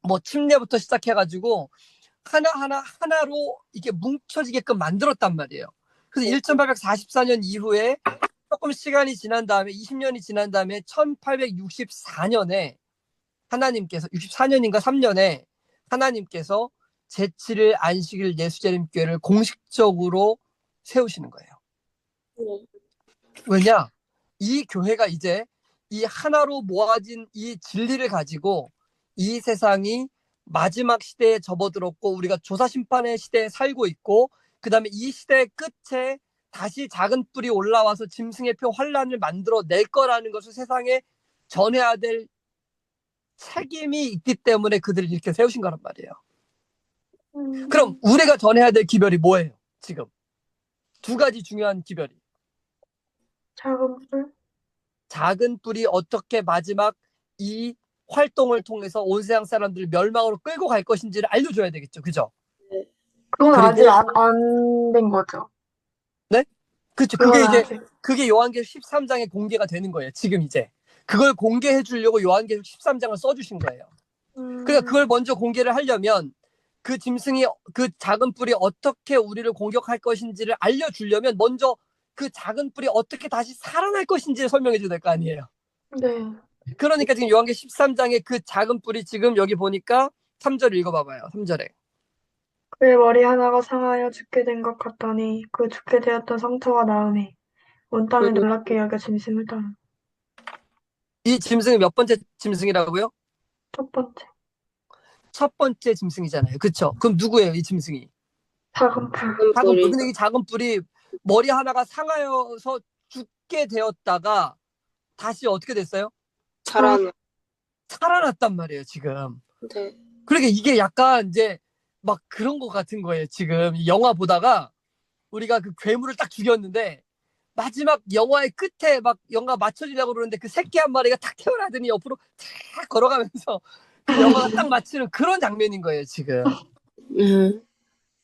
뭐 침례부터 시작해가지고 하나로 이게 뭉쳐지게끔 만들었단 말이에요. 그래서 1844년 이후에 조금 시간이 지난 다음에 20년이 지난 다음에 1864년에 하나님께서 64년인가 3년에 하나님께서 제7일 안식일 예수재림교회를 공식적으로 세우시는 거예요. 왜냐? 이 교회가 이제 이 하나로 모아진 이 진리를 가지고 이 세상이 마지막 시대에 접어들었고 우리가 조사심판의 시대에 살고 있고 그 다음에 이 시대의 끝에 다시 작은 뿔이 올라와서 짐승의 표 환란을 만들어낼 거라는 것을 세상에 전해야 될 책임이 있기 때문에 그들을 이렇게 세우신 거란 말이에요. 그럼 우리가 전해야 될 기별이 뭐예요? 지금 두 가지 중요한 기별이. 작은 불. 작은 뿔이 어떻게 마지막 이 활동을 통해서 온 세상 사람들을 멸망으로 끌고 갈 것인지를 알려줘야 되겠죠. 그죠? 그건 아직 그리고 안 된 거죠. 네? 그렇죠. 그건 아직. 그게 요한계시록 13장에 공개가 되는 거예요. 지금 이제. 그걸 공개해 주려고 요한계시록 13장을 써주신 거예요. 그러니까 그걸 먼저 공개를 하려면 그 짐승이 그 작은 뿔이 어떻게 우리를 공격할 것인지를 알려주려면 먼저 그 작은 뿔이 어떻게 다시 살아날 것인지를 설명해 줘야 될 거 아니에요. 네. 그러니까 지금 요한계시록 13장에 그 작은 뿔이 지금 여기 보니까 3절 읽어봐봐요. 3절에. 그의 머리 하나가 상하여 죽게 된 것 같더니 그 죽게 되었던 상처가 나음에 온 땅이 놀랍게 여겨 짐승을 따라. 이 짐승이 몇 번째 짐승이라고요? 첫 번째. 첫 번째 짐승이잖아요. 그쵸? 그럼 누구예요, 이 짐승이? 작은 불. 작은 뿔. 근데 이 작은 뿔이 머리 하나가 상하여서 죽게 되었다가 다시 어떻게 됐어요? 살아났단 말이에요, 지금. 네. 그러니까 이게 약간 이제 막 그런 것 같은 거예요, 지금. 이 영화 보다가 우리가 그 괴물을 딱 죽였는데 마지막 영화의 끝에 막 영화 맞춰지려고 그러는데 그 새끼 한 마리가 탁 태어나더니 옆으로 탁 걸어가면서 그 영화가 딱 마치는 그런 장면인 거예요, 지금.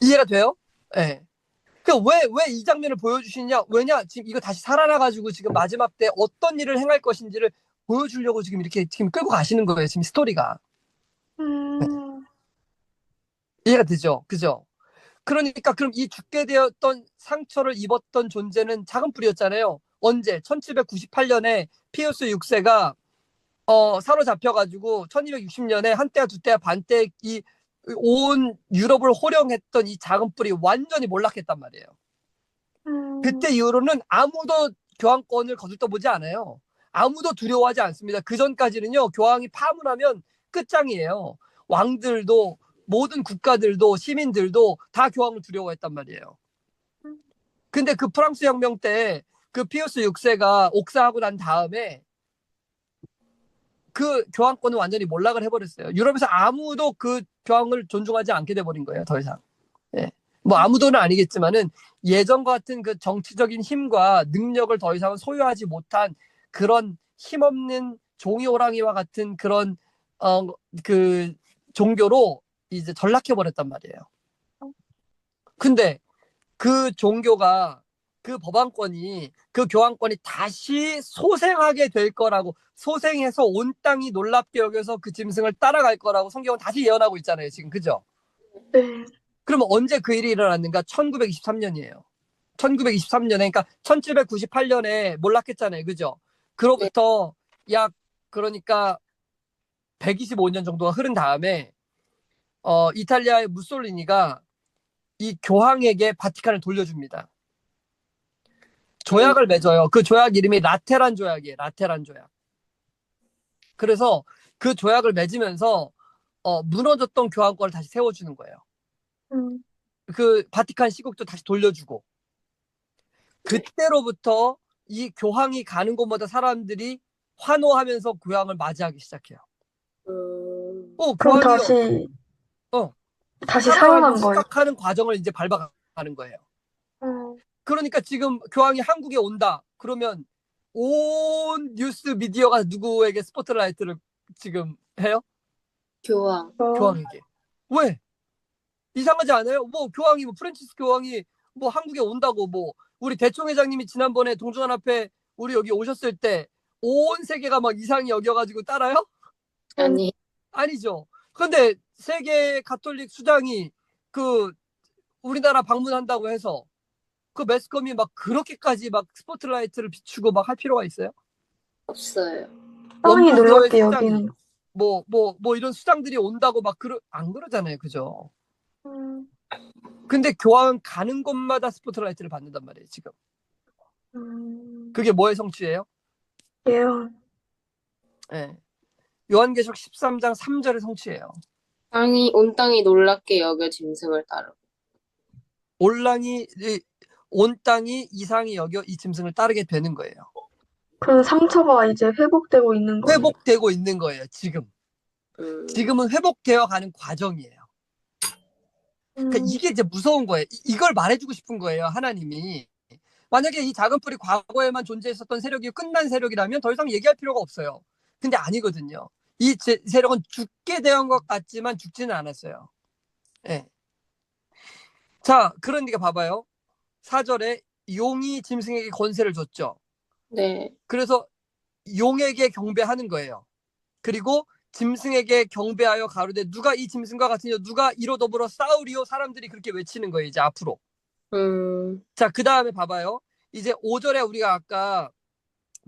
이해가 돼요? 예. 네. 왜 이 장면을 보여주시냐? 왜냐? 지금 이거 다시 살아나가지고 지금 마지막 때 어떤 일을 행할 것인지를 보여주려고 지금 이렇게 지금 끌고 가시는 거예요, 지금 스토리가. 네. 이해가 되죠? 그죠? 그러니까 그럼 이 죽게 되었던 상처를 입었던 존재는 작은 뿔이었잖아요. 언제? 1798년에 피우스 6세가 사로잡혀가지고 1260년에 한때야 두때야 반때 이 온 유럽을 호령했던 이 작은 뿔이 완전히 몰락했단 말이에요. 그때 이후로는 아무도 교황권을 거들떠보지 않아요. 아무도 두려워하지 않습니다. 그 전까지는요, 교황이 파문하면 끝장이에요. 왕들도 모든 국가들도 시민들도 다 교황을 두려워했단 말이에요. 근데 그 프랑스 혁명 때 그 피우스 6세가 옥사하고 난 다음에 그 교황권은 완전히 몰락을 해버렸어요. 유럽에서 아무도 그 교황을 존중하지 않게 돼버린 거예요, 더 이상. 예. 뭐 아무도는 아니겠지만은 예전과 같은 그 정치적인 힘과 능력을 더 이상은 소유하지 못한 그런 힘없는 종이 호랑이와 같은 그런 그 종교로 이제 전락해 버렸단 말이에요. 근데 그 종교가 그 법안권이 그 교황권이 다시 소생하게 될 거라고 소생해서 온 땅이 놀랍게 여겨서 그 짐승을 따라갈 거라고 성경은 다시 예언하고 있잖아요. 지금 그죠? 네. 그러면 언제 그 일이 일어났는가? 1923년이에요. 1923년에 그러니까 1798년에 몰락했잖아요. 그죠? 네. 그로부터 약 그러니까 125년 정도가 흐른 다음에 이탈리아의 무솔리니가 이 교황에게 바티칸을 돌려줍니다. 조약을 맺어요. 그 조약 이름이 라테란 조약이에요. 라테란 조약. 그래서 그 조약을 맺으면서 무너졌던 교황권을 다시 세워주는 거예요. 음, 그 바티칸 시국도 다시 돌려주고 그때로부터 이 교황이 가는 곳마다 사람들이 환호하면서 교황을 맞이하기 시작해요. 그럼 교황이 다시 살아나기 살아난 거예요. 시작하는 과정을 이제 밟아가는 거예요. 음, 그러니까 지금 교황이 한국에 온다. 그러면 온 뉴스 미디어가 누구에게 스포트라이트를 지금 해요? 교황. 교황에게. 왜? 이상하지 않아요? 뭐 교황이 뭐 프란치스 교황이 뭐 한국에 온다고 뭐 우리 대총 회장님이 지난번에 동중한 앞에 우리 여기 오셨을 때 온 세계가 막 이상히 여겨가지고 따라요? 아니, 아니죠. 근데 세계 가톨릭 수장이 그 우리나라 방문한다고 해서 그 매스컴이 막 그렇게까지 막 스포트라이트를 비추고 막 할 필요가 있어요? 없어요. 땅이 원포교회 놀랍게 수장이 여기는. 뭐 이런 수장들이 온다고 막 안 그러잖아요. 그죠? 음, 근데 교황은 가는 곳마다 스포트라이트를 받는단 말이에요, 지금. 그게 뭐의 성취예요? 예언. 예. 요한계시록 13장 3절의 성취예요. 온 땅이 놀랍게 여겨 짐승을 따르고. 온 땅이 이상히 여겨 이 짐승을 따르게 되는 거예요. 그럼 상처가 이제 회복되고 있는 거예요. 회복되고 있는 거예요, 지금. 지금은 회복되어 가는 과정이에요. 그러니까 음, 이게 이제 무서운 거예요. 이걸 말해주고 싶은 거예요, 하나님이. 만약에 이 작은 뿔이 과거에만 존재했었던 세력이 끝난 세력이라면 더 이상 얘기할 필요가 없어요. 근데 아니거든요. 이 세력은 죽게 된 것 같지만 죽지는 않았어요. 예. 자, 그러니까 봐봐요. 4절에 용이 짐승에게 권세를 줬죠. 네. 그래서 용에게 경배하는 거예요. 그리고 짐승에게 경배하여 가로되 누가 이 짐승과 같으냐 누가 이로 더불어 싸우리요 사람들이 그렇게 외치는 거예요. 이제 앞으로. 자, 그 다음에 봐봐요. 이제 5절에 우리가 아까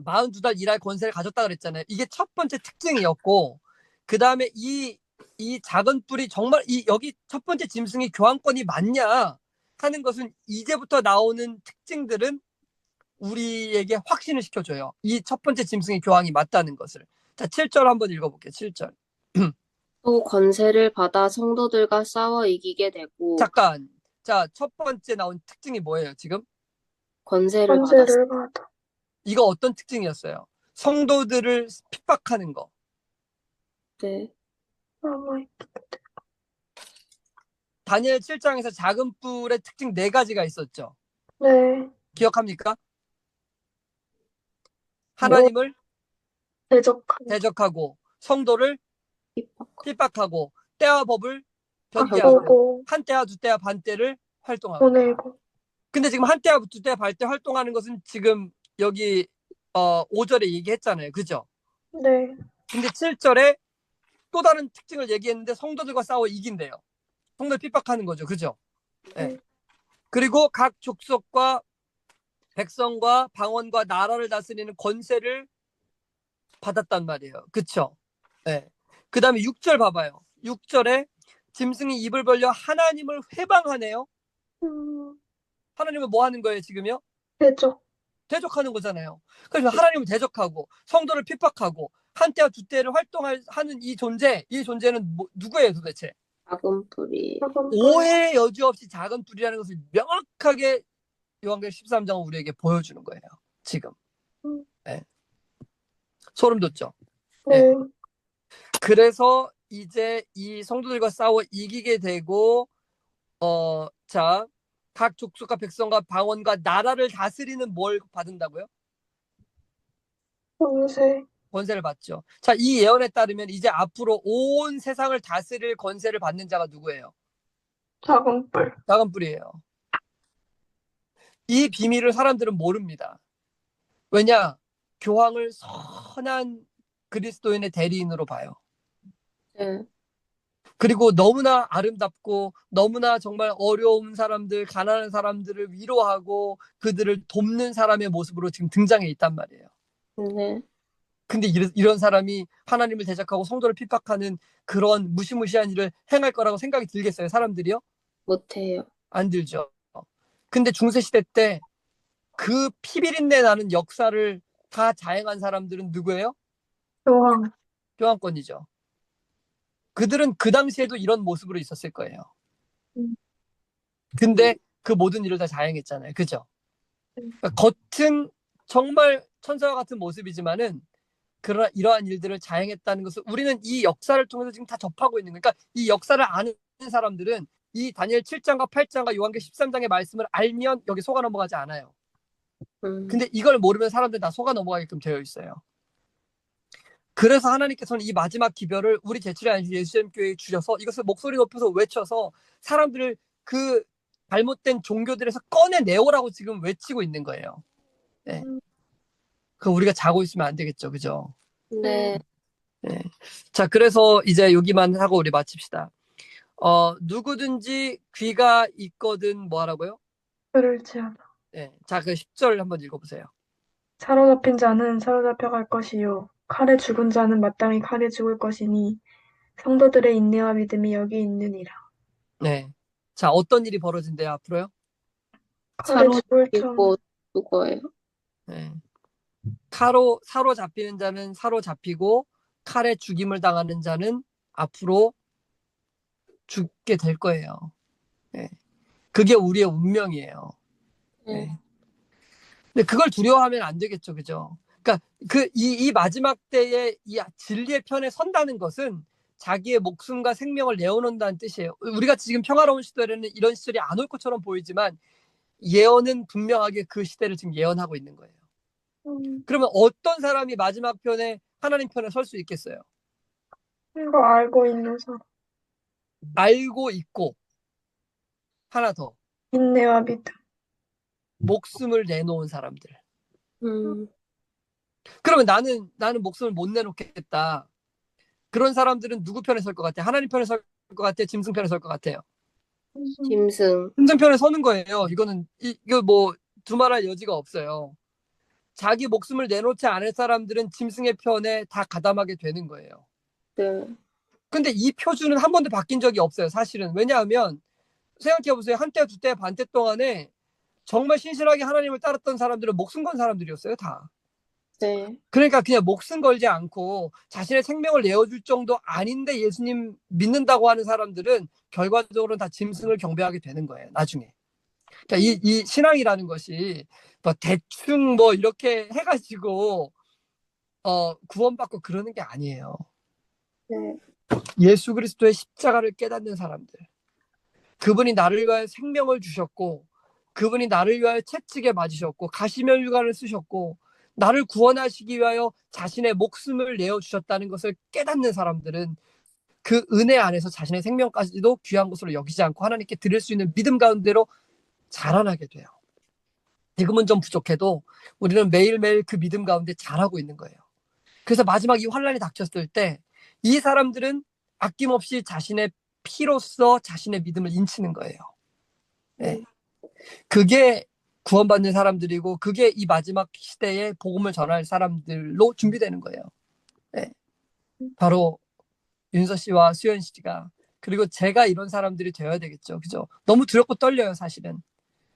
42달 일할 권세를 가졌다 그랬잖아요. 이게 첫 번째 특징이었고 그 다음에 이 작은 뿔이 정말 여기 첫 번째 짐승이 교환권이 맞냐 하는 것은 이제부터 나오는 특징들은 우리에게 확신을 시켜줘요. 이 첫 번째 짐승의 교황이 맞다는 것을. 자, 7절 한번 읽어볼게요. 7절. 또 권세를 받아 성도들과 싸워 이기게 되고 잠깐. 자, 첫 번째 나온 특징이 뭐예요, 지금? 권세를 받았어요. 권세를 받아. 이거 어떤 특징이었어요? 성도들을 핍박하는 거. 네. 아마, 다니엘 7장에서 작은 뿔의 특징 4가지가 있었죠. 네. 기억합니까? 뭐, 하나님을 대적하는, 대적하고 성도를 핍박하고 때와 법을 변개하고 바꾸고, 한 때와 두 때와 반 때를 활동하고. 보내고. 근데 지금 한 때와 두 때와 반 때 활동하는 것은 지금 여기 5절에 얘기했잖아요. 그죠? 네. 근데 7절에 또 다른 특징을 얘기했는데 성도들과 싸워 이긴대요. 성도를 핍박하는 거죠. 그죠? 네. 그리고 각 족속과 백성과 방언과 나라를 다스리는 권세를 받았단 말이에요. 그쵸? 네. 그 다음에 6절 봐봐요. 6절에 짐승이 입을 벌려 하나님을 회방하네요. 하나님은 뭐 하는 거예요, 지금요? 대적. 대적하는 거잖아요. 그래서 하나님을 대적하고 성도를 핍박하고 한때와 두 때를 활동하는 이 존재는 누구예요, 도대체? 작은 뿔이 오해 여지 없이 작은 뿔이라는 것을 명확하게 요한계시록 13장은 우리에게 보여주는 거예요. 지금. 네. 소름 돋죠? 네. 네. 그래서 이제 이 성도들과 싸워 이기게 되고 자, 각 족속과 백성과 방언과 나라를 다스리는 뭘 받는다고요? 권세, 권세를 받죠. 자, 이 예언에 따르면 이제 앞으로 온 세상을 다스릴 권세를 받는 자가 누구예요? 작은 뿔, 작은 뿔이에요. 이 비밀을 사람들은 모릅니다. 왜냐? 교황을 선한 그리스도인의 대리인으로 봐요. 네. 그리고 너무나 아름답고 너무나 정말 어려운 사람들, 가난한 사람들을 위로하고 그들을 돕는 사람의 모습으로 지금 등장해 있단 말이에요. 네. 근데 이런 사람이 하나님을 대적하고 성도를 핍박하는 그런 무시무시한 일을 행할 거라고 생각이 들겠어요, 사람들이요? 못해요. 안 들죠. 근데 중세시대 때 그 피비린내 나는 역사를 다 자행한 사람들은 누구예요? 교황, 교황권이죠. 그들은 그 당시에도 이런 모습으로 있었을 거예요. 음, 근데 그 모든 일을 다 자행했잖아요. 그죠? 음, 그러니까 겉은 정말 천사와 같은 모습이지만은 그러나 이러한 일들을 자행했다는 것을 우리는 이 역사를 통해서 지금 다 접하고 있는 거예요. 그러니까 이 역사를 아는 사람들은 이 다니엘 7장과 8장과 요한계 13장의 말씀을 알면 여기 속아 넘어가지 않아요. 음. 근데 이걸 모르면 사람들 다 속아 넘어가게끔 되어 있어요. 그래서 하나님께서는 이 마지막 기별을 우리 제출의 안식 예수님 교회에 주셔서 이것을 목소리 높여서 외쳐서 사람들을 그 잘못된 종교들에서 꺼내내오라고 지금 외치고 있는 거예요. 네. 그 우리가 자고 있으면 안 되겠죠. 그죠? 네. 네. 자, 그래서 이제 여기만 하고 우리 마칩시다. 누구든지 귀가 있거든 뭐 하라고요? 그를 지하다. 네. 자, 그 10절 한번 읽어보세요. 사로잡힌 자는 사로잡혀 갈 것이요. 칼에 죽은 자는 마땅히 칼에 죽을 것이니 성도들의 인내와 믿음이 여기 있느니라. 네. 자, 어떤 일이 벌어진대요, 앞으로요? 칼에 죽을 점, 사로잡히고 죽어요. 네. 사로잡히는 자는 사로잡히고 칼에 죽임을 당하는 자는 앞으로 죽게 될 거예요. 네. 그게 우리의 운명이에요. 네. 네. 근데 그걸 두려워하면 안 되겠죠. 그죠? 그러니까 이 마지막 때에 이 진리의 편에 선다는 것은 자기의 목숨과 생명을 내어놓는다는 뜻이에요. 우리가 지금 평화로운 시대에는 이런 시절이 안 올 것처럼 보이지만 예언은 분명하게 그 시대를 지금 예언하고 있는 거예요. 그러면 어떤 사람이 마지막 편에 하나님 편에 설 수 있겠어요? 이거 알고 있는 사람, 알고 있고 하나 더 인내와 믿음. 목숨을 내놓은 사람들. 음. 그러면 나는 목숨을 못 내놓겠다. 그런 사람들은 누구 편에 설 것 같아? 하나님 편에 설 것 같아? 짐승 편에 설 것 같아요? 짐승. 짐승 편에 서는 거예요. 이거는 이거 뭐 두말할 여지가 없어요. 자기 목숨을 내놓지 않을 사람들은 짐승의 편에 다 가담하게 되는 거예요. 네. 근데 이 표준은 한 번도 바뀐 적이 없어요. 사실은. 왜냐하면 생각해보세요. 한때, 두때, 반때 동안에 정말 신실하게 하나님을 따랐던 사람들은 목숨 건 사람들이었어요. 다. 네. 그러니까 그냥 목숨 걸지 않고 자신의 생명을 내어줄 정도 아닌데 예수님 믿는다고 하는 사람들은 결과적으로는 다 짐승을 경배하게 되는 거예요. 나중에. 그러니까 이 신앙이라는 것이 뭐 대충 뭐 이렇게 해가지고 구원받고 그러는 게 아니에요. 네. 예수 그리스도의 십자가를 깨닫는 사람들. 그분이 나를 위하여 생명을 주셨고 그분이 나를 위하여 채찍에 맞으셨고 가시면 휴가를 쓰셨고 나를 구원하시기 위하여 자신의 목숨을 내어주셨다는 것을 깨닫는 사람들은 그 은혜 안에서 자신의 생명까지도 귀한 것으로 여기지 않고 하나님께 드릴 수 있는 믿음 가운데로 자라나게 돼요. 지금은 좀 부족해도 우리는 매일매일 그 믿음 가운데 자라고 있는 거예요. 그래서 마지막 이 환란이 닥쳤을 때 이 사람들은 아낌없이 자신의 피로써 자신의 믿음을 인치는 거예요. 네. 그게 구원받는 사람들이고 그게 이 마지막 시대에 복음을 전할 사람들로 준비되는 거예요. 네. 바로 윤서 씨와 수연 씨가 그리고 제가 이런 사람들이 되어야 되겠죠. 그죠? 너무 두렵고 떨려요, 사실은.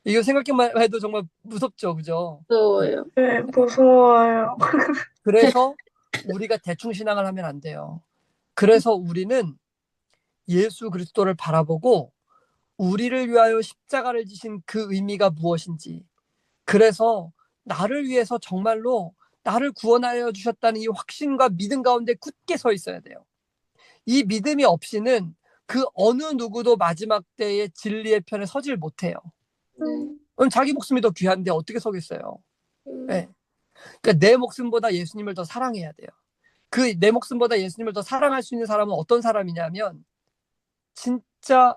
이거 생각만 해도 정말 무섭죠. 그죠? 무서워요. 네, 무서워요. 그래서 우리가 대충 신앙을 하면 안 돼요. 그래서 우리는 예수 그리스도를 바라보고 우리를 위하여 십자가를 지신 그 의미가 무엇인지 그래서 나를 위해서 정말로 나를 구원하여 주셨다는 이 확신과 믿음 가운데 굳게 서 있어야 돼요. 이 믿음이 없이는 그 어느 누구도 마지막 때의 진리의 편에 서질 못해요. 네. 그럼 자기 목숨이 더 귀한데 어떻게 서겠어요? 네. 음. 그러니까 내 목숨보다 예수님을 더 사랑해야 돼요. 그 내 목숨보다 예수님을 더 사랑할 수 있는 사람은 어떤 사람이냐면 진짜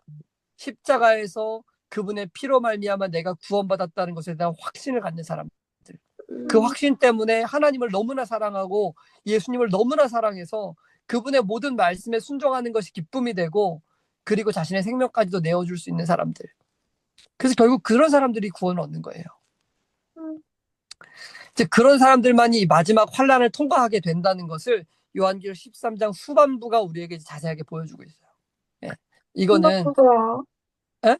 십자가에서 그분의 피로 말미암아 내가 구원받았다는 것에 대한 확신을 갖는 사람들. 그 확신 때문에 하나님을 너무나 사랑하고 예수님을 너무나 사랑해서 그분의 모든 말씀에 순종하는 것이 기쁨이 되고 그리고 자신의 생명까지도 내어줄 수 있는 사람들. 그래서 결국 그런 사람들이 구원을 얻는 거예요. 이제 그런 사람들만이 이 마지막 환란을 통과하게 된다는 것을 요한계시록 13장 후반부가 우리에게 자세하게 보여주고 있어요. 예. 이거는 생각보다, 예?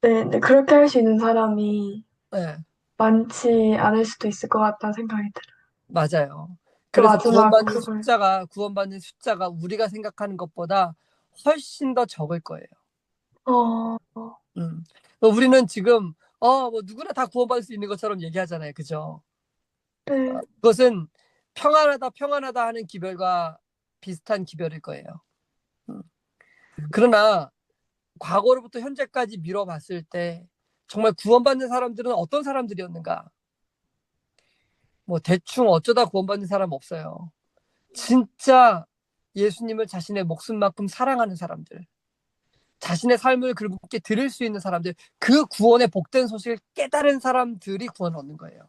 네, 네, 그렇게 할 수 있는 사람이 예, 많지 않을 수도 있을 것 같다는 생각이 들어요. 맞아요. 그 그래서 마지막 그걸, 구원받는 숫자가 우리가 생각하는 것보다 훨씬 더 적을 거예요. 어, 우리는 지금 뭐 누구나 다 구원받을 수 있는 것처럼 얘기하잖아요. 그죠? 네, 그것은 평안하다 하는 기별과 비슷한 기별일 거예요. 음. 그러나 과거로부터 현재까지 미뤄봤을 때 정말 구원받는 사람들은 어떤 사람들이었는가? 뭐 대충 어쩌다 구원받는 사람 없어요. 진짜 예수님을 자신의 목숨만큼 사랑하는 사람들, 자신의 삶을 그분께 드릴 수 있는 사람들, 그 구원의 복된 소식을 깨달은 사람들이 구원을 얻는 거예요.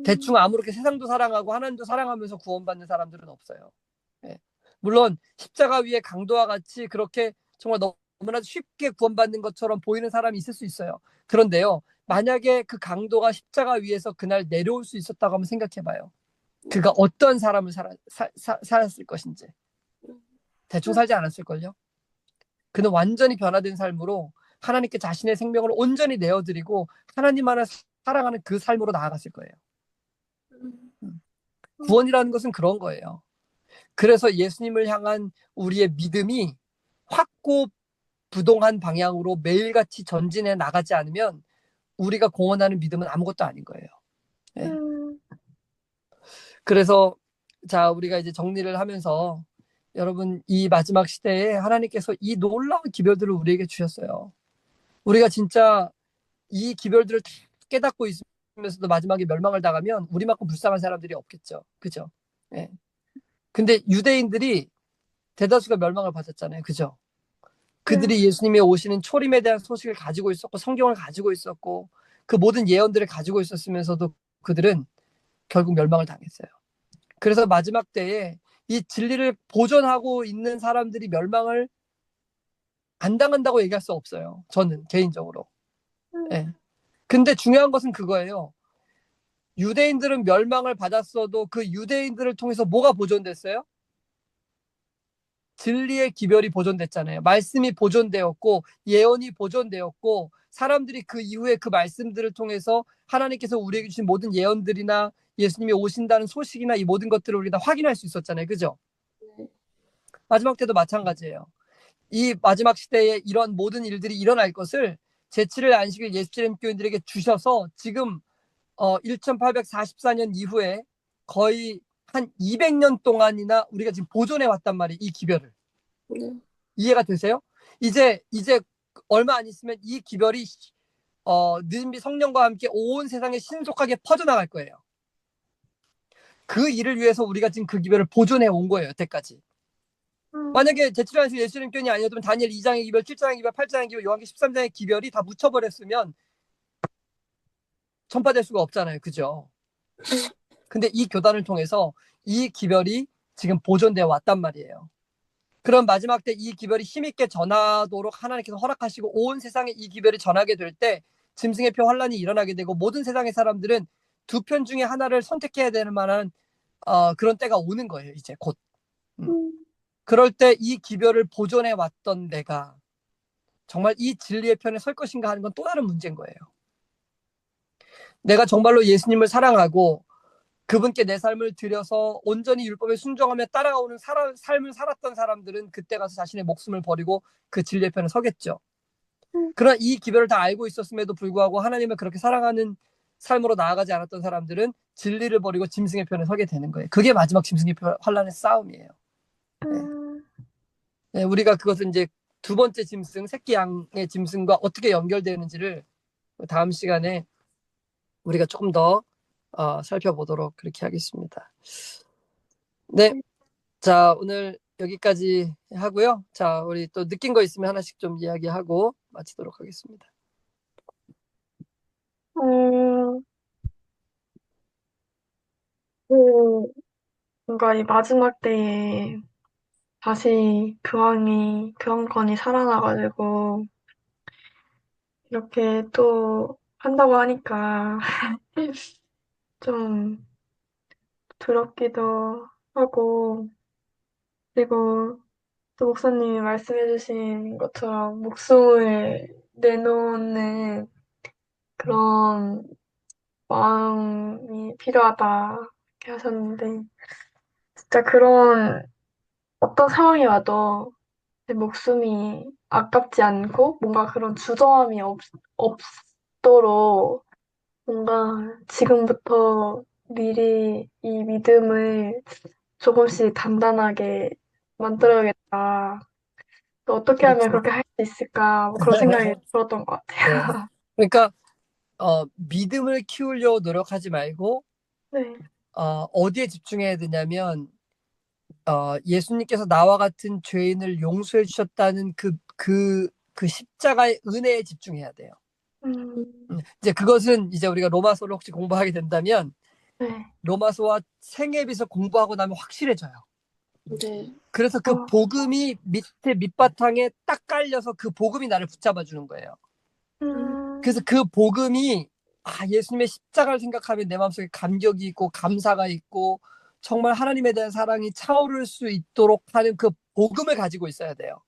대충 아무렇게 세상도 사랑하고 하나님도 사랑하면서 구원받는 사람들은 없어요. 예. 물론 십자가 위에 강도와 같이 그렇게 정말 너무나 쉽게 구원받는 것처럼 보이는 사람이 있을 수 있어요. 그런데요, 만약에 그 강도가 십자가 위에서 그날 내려올 수 있었다고 한번 생각해봐요. 그가 어떤 사람을 살았을 것인지. 대충 살지 않았을걸요. 그는 완전히 변화된 삶으로 하나님께 자신의 생명을 온전히 내어드리고 하나님만을 사랑하는 그 삶으로 나아갔을 거예요. 구원이라는 것은 그런 거예요. 그래서 예수님을 향한 우리의 믿음이 확고부동한 방향으로 매일같이 전진해 나가지 않으면 우리가 공언하는 믿음은 아무것도 아닌 거예요. 네. 그래서 자, 우리가 이제 정리를 하면서 여러분, 이 마지막 시대에 하나님께서 이 놀라운 기별들을 우리에게 주셨어요. 우리가 진짜 이 기별들을 다 깨닫고 있으면서도 마지막에 멸망을 당하면 우리만큼 불쌍한 사람들이 없겠죠. 그죠? 네. 근데 유대인들이 대다수가 멸망을 받았잖아요. 그죠? 그들이 예수님이 오시는 초림에 대한 소식을 가지고 있었고 성경을 가지고 있었고 그 모든 예언들을 가지고 있었으면서도 그들은 결국 멸망을 당했어요. 그래서 마지막 때에 이 진리를 보존하고 있는 사람들이 멸망을 안 당한다고 얘기할 수 없어요. 저는 개인적으로. 네. 근데 중요한 것은 그거예요. 유대인들은 멸망을 받았어도 그 유대인들을 통해서 뭐가 보존됐어요? 진리의 기별이 보존됐잖아요. 말씀이 보존되었고 예언이 보존되었고 사람들이 그 이후에 그 말씀들을 통해서 하나님께서 우리에게 주신 모든 예언들이나 예수님이 오신다는 소식이나 이 모든 것들을 우리가 다 확인할 수 있었잖아요. 그죠? 마지막 때도 마찬가지예요. 이 마지막 시대에 이런 모든 일들이 일어날 것을 제7일 안식일 예수님 교인들에게 주셔서 지금 1844년 이후에 거의 한 200년 동안이나 우리가 지금 보존해 왔단 말이에요. 이 기별을. 이해가 되세요? 이제 얼마 안 있으면 이 기별이 느슨비 성령과 함께 온 세상에 신속하게 퍼져나갈 거예요. 그 일을 위해서 우리가 지금 그 기별을 보존해 온 거예요. 여태까지. 만약에 제7일 예수님 교인이 아니었다면 다니엘 2장의 기별, 7장의 기별, 8장의 기별, 요한계시록 13장의 기별이 다 묻혀버렸으면 전파될 수가 없잖아요. 그죠? 근데 이 교단을 통해서 이 기별이 지금 보존되어 왔단 말이에요. 그럼 마지막 때 이 기별이 힘있게 전하도록 하나님께서 허락하시고 온 세상에 이 기별이 전하게 될 때 짐승의 표 환란이 일어나게 되고 모든 세상의 사람들은 두 편 중에 하나를 선택해야 되는 만한 그런 때가 오는 거예요. 이제 곧. 그럴 때 이 기별을 보존해 왔던 내가 정말 이 진리의 편에 설 것인가 하는 건 또 다른 문제인 거예요. 내가 정말로 예수님을 사랑하고 그분께 내 삶을 들여서 온전히 율법에 순종하며 따라오는 삶을 살았던 사람들은 그때 가서 자신의 목숨을 버리고 그 진리의 편에 서겠죠. 그러나 이 기별을 다 알고 있었음에도 불구하고 하나님을 그렇게 사랑하는 삶으로 나아가지 않았던 사람들은 진리를 버리고 짐승의 편에 서게 되는 거예요. 그게 마지막 짐승의 환란의 싸움이에요. 네. 네, 우리가 그것은 이제 두 번째 짐승, 새끼 양의 짐승과 어떻게 연결되는지를 다음 시간에 우리가 조금 더 살펴보도록 그렇게 하겠습니다. 네, 자, 오늘 여기까지 하고요. 자, 우리 또 느낀 거 있으면 하나씩 좀 이야기하고 마치도록 하겠습니다. 음, 그, 뭔가 이 마지막 때에 다시 교황권이 살아나가지고, 이렇게 또 한다고 하니까 좀 두렵기도 하고, 그리고 또 목사님이 말씀해주신 것처럼 목숨을 내놓는 그런 마음이 필요하다 이렇게 하셨는데, 진짜 그런 어떤 상황이 와도 내 목숨이 아깝지 않고 뭔가 그런 주저함이 없도록 뭔가 지금부터 미리 이 믿음을 조금씩 단단하게 만들어야겠다. 또 어떻게 하면 그렇죠. 그렇게 할 수 있을까? 뭐 그런 생각이 들었던 것 네. 같아요. 그러니까 믿음을 키우려고 노력하지 말고 네. 어디에 집중해야 되냐면 예수님께서 나와 같은 죄인을 용서해 주셨다는 그 십자가의 은혜에 집중해야 돼요. 음, 이제 그것은 이제 우리가 로마서를 혹시 공부하게 된다면 네. 로마서와 생애비서 공부하고 나면 확실해져요. 네. 그래서 그 어, 복음이 밑에 밑바탕에 딱 깔려서 그 복음이 나를 붙잡아 주는 거예요. 그래서 음, 그 복음이 예수님의 십자가를 생각하면 내 마음속에 감격이 있고 감사가 있고 정말 하나님에 대한 사랑이 차오를 수 있도록 하는 그 복음을 가지고 있어야 돼요.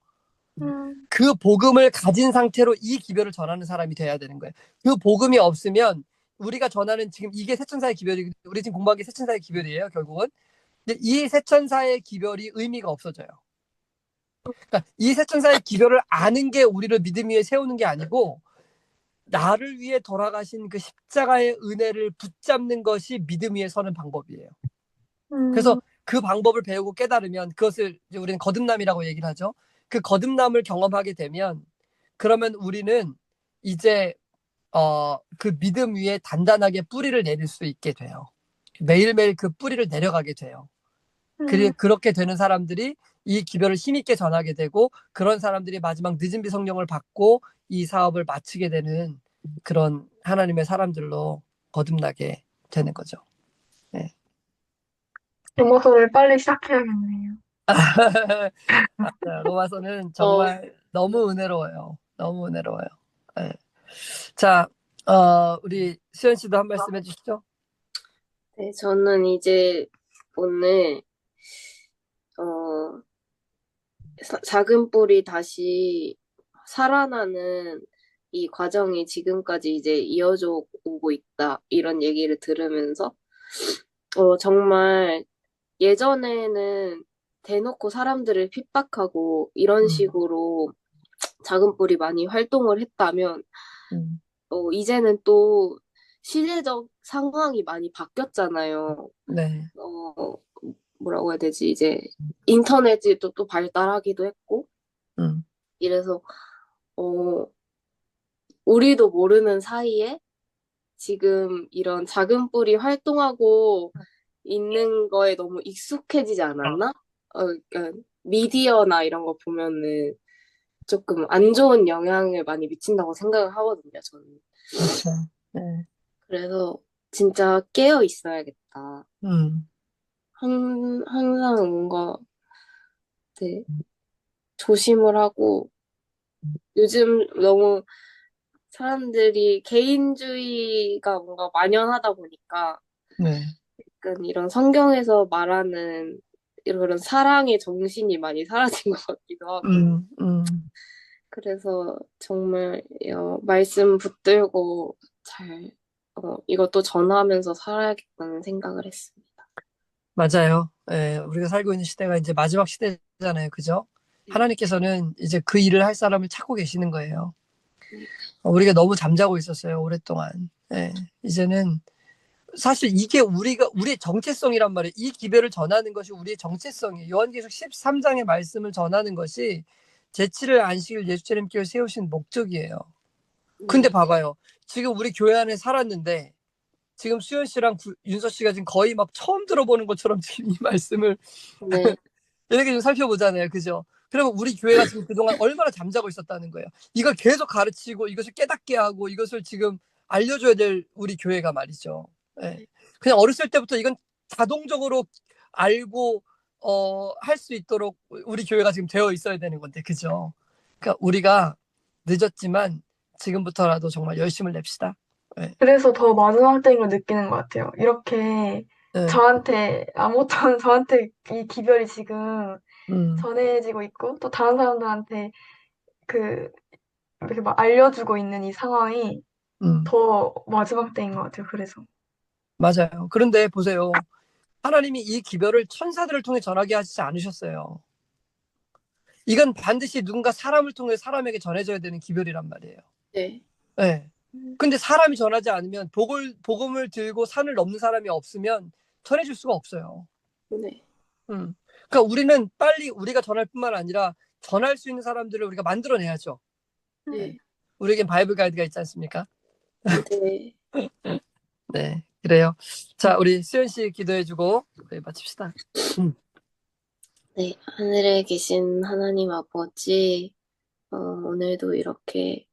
음, 그 복음을 가진 상태로 이 기별을 전하는 사람이 돼야 되는 거예요. 그 복음이 없으면 우리가 전하는 지금 이게 세천사의 기별이 우리 지금 공부한 게 세천사의 기별이에요, 결국은. 근데 이 세천사의 기별이 의미가 없어져요. 그러니까 이 세천사의 기별을 아는 게 우리를 믿음 위에 세우는 게 아니고 나를 위해 돌아가신 그 십자가의 은혜를 붙잡는 것이 믿음 위에 서는 방법이에요. 그래서 음, 그 방법을 배우고 깨달으면 그것을 이제 우리는 거듭남이라고 얘기를 하죠. 그 거듭남을 경험하게 되면 그러면 우리는 이제 그 믿음 위에 단단하게 뿌리를 내릴 수 있게 돼요. 매일매일 그 뿌리를 내려가게 돼요. 음, 그렇게 되는 사람들이 이 기별을 힘있게 전하게 되고 그런 사람들이 마지막 늦은 비 성령을 받고 이 사업을 마치게 되는 그런 하나님의 사람들로 거듭나게 되는 거죠. 네. 영어서를 빨리 시작해야겠네요. 맞아요. 로마서는 어, 정말 너무 은혜로워요. 너무 은혜로워요. 네. 자, 우리 수연 씨도 한 말씀 해주시죠. 네, 저는 이제 오늘 어, 작은 뿔이 다시 살아나는 이 과정이 지금까지 이제 이어져 오고 있다. 이런 얘기를 들으면서 정말 예전에는 대놓고 사람들을 핍박하고 이런 음, 식으로 작은 뿔이 많이 활동을 했다면 음, 이제는 또 시대적 상황이 많이 바뀌었잖아요. 네. 어, 뭐라고 해야 되지? 이제 인터넷이 또 발달하기도 했고 음, 이래서 어, 우리도 모르는 사이에 지금 이런 작은 뿔이 활동하고 있는 거에 너무 익숙해지지 않았나? 그러니까 미디어나 이런 거 보면은 조금 안 좋은 영향을 많이 미친다고 생각을 하거든요, 저는. 그렇죠. 네. 그래서 진짜 깨어 있어야겠다. 음, 항상 뭔가 네, 조심을 하고 요즘 너무 사람들이 개인주의가 뭔가 만연하다 보니까 네. 약간 이런 성경에서 말하는 이런 사랑의 정신이 많이 사라진 것 같기도 하고 음, 음. 그래서 정말 말씀 붙들고 잘 이것도 전하면서 살아야겠다는 생각을 했습니다. 맞아요. 예, 우리가 살고 있는 시대가 이제 마지막 시대잖아요. 그죠? 네, 하나님께서는 이제 그 일을 할 사람을 찾고 계시는 거예요. 네, 우리가 너무 잠자고 있었어요. 오랫동안. 예, 이제는 사실 이게 우리의 정체성이란 말이에요. 이 기별을 전하는 것이 우리의 정체성이에요. 요한계시록 13장의 말씀을 전하는 것이 제7일 안식일 예수님께서 세우신 목적이에요. 근데 네, 봐봐요. 지금 우리 교회 안에 살았는데 지금 수연 씨랑 윤서 씨가 지금 거의 막 처음 들어보는 것처럼 지금 이 말씀을 네, 이렇게 좀 살펴보잖아요. 그죠? 그러면 우리 교회가 지금 그동안 얼마나 잠자고 있었다는 거예요. 이걸 계속 가르치고 이것을 깨닫게 하고 이것을 지금 알려줘야 될 우리 교회가 말이죠. 예. 그냥 어렸을 때부터 이건 자동적으로 알고 할 수 있도록 우리 교회가 지금 되어 있어야 되는 건데, 그죠? 그러니까 우리가 늦었지만 지금부터라도 정말 열심을 냅시다. 예. 그래서 더 마지막 때인 걸 느끼는 것 같아요. 이렇게 예. 저한테 안 못한 저한테 이 기별이 지금 음, 전해지고 있고 또 다른 사람들한테 그 이렇게 막 알려주고 있는 이 상황이 음, 더 마지막 때인 것 같아요. 그래서. 맞아요. 그런데 보세요. 하나님이 이 기별을 천사들을 통해 전하게 하시지 않으셨어요. 이건 반드시 누군가 사람을 통해 사람에게 전해져야 되는 기별이란 말이에요. 네, 네. 근데 사람이 전하지 않으면 복음을 들고 산을 넘는 사람이 없으면 전해줄 수가 없어요. 네, 그러니까 우리는 빨리 우리가 전할 뿐만 아니라 전할 수 있는 사람들을 우리가 만들어내야죠. 네. 네, 우리에겐 바이블 가이드가 있지 않습니까? 네. 네, 그래요. 자, 우리 수연 씨 기도해주고 우리 마칩시다. 네, 하늘에 계신 하나님 아버지, 오늘도 이렇게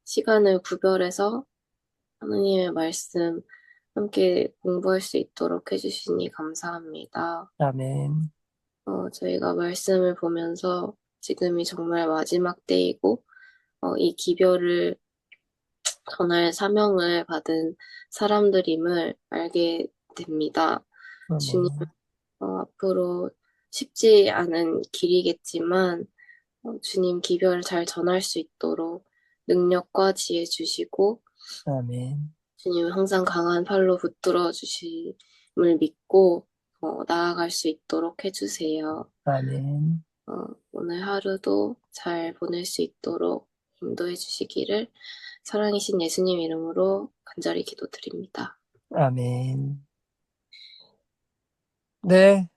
시간을 구별해서 하나님의 말씀 함께 공부할 수 있도록 해주시니 감사합니다. 아멘. 저희가 말씀을 보면서 지금이 정말 마지막 때이고, 이 기별을 전할 사명을 받은 사람들임을 알게 됩니다. 주님, 아멘. 앞으로 쉽지 않은 길이겠지만, 주님 기별을 잘 전할 수 있도록 능력과 지혜 주시고, 아멘. 주님 항상 강한 팔로 붙들어 주심을 믿고, 나아갈 수 있도록 해주세요. 아멘. 오늘 하루도 잘 보낼 수 있도록 인도해 주시기를 사랑이신 예수님 이름으로 간절히 기도드립니다. 아멘. 네.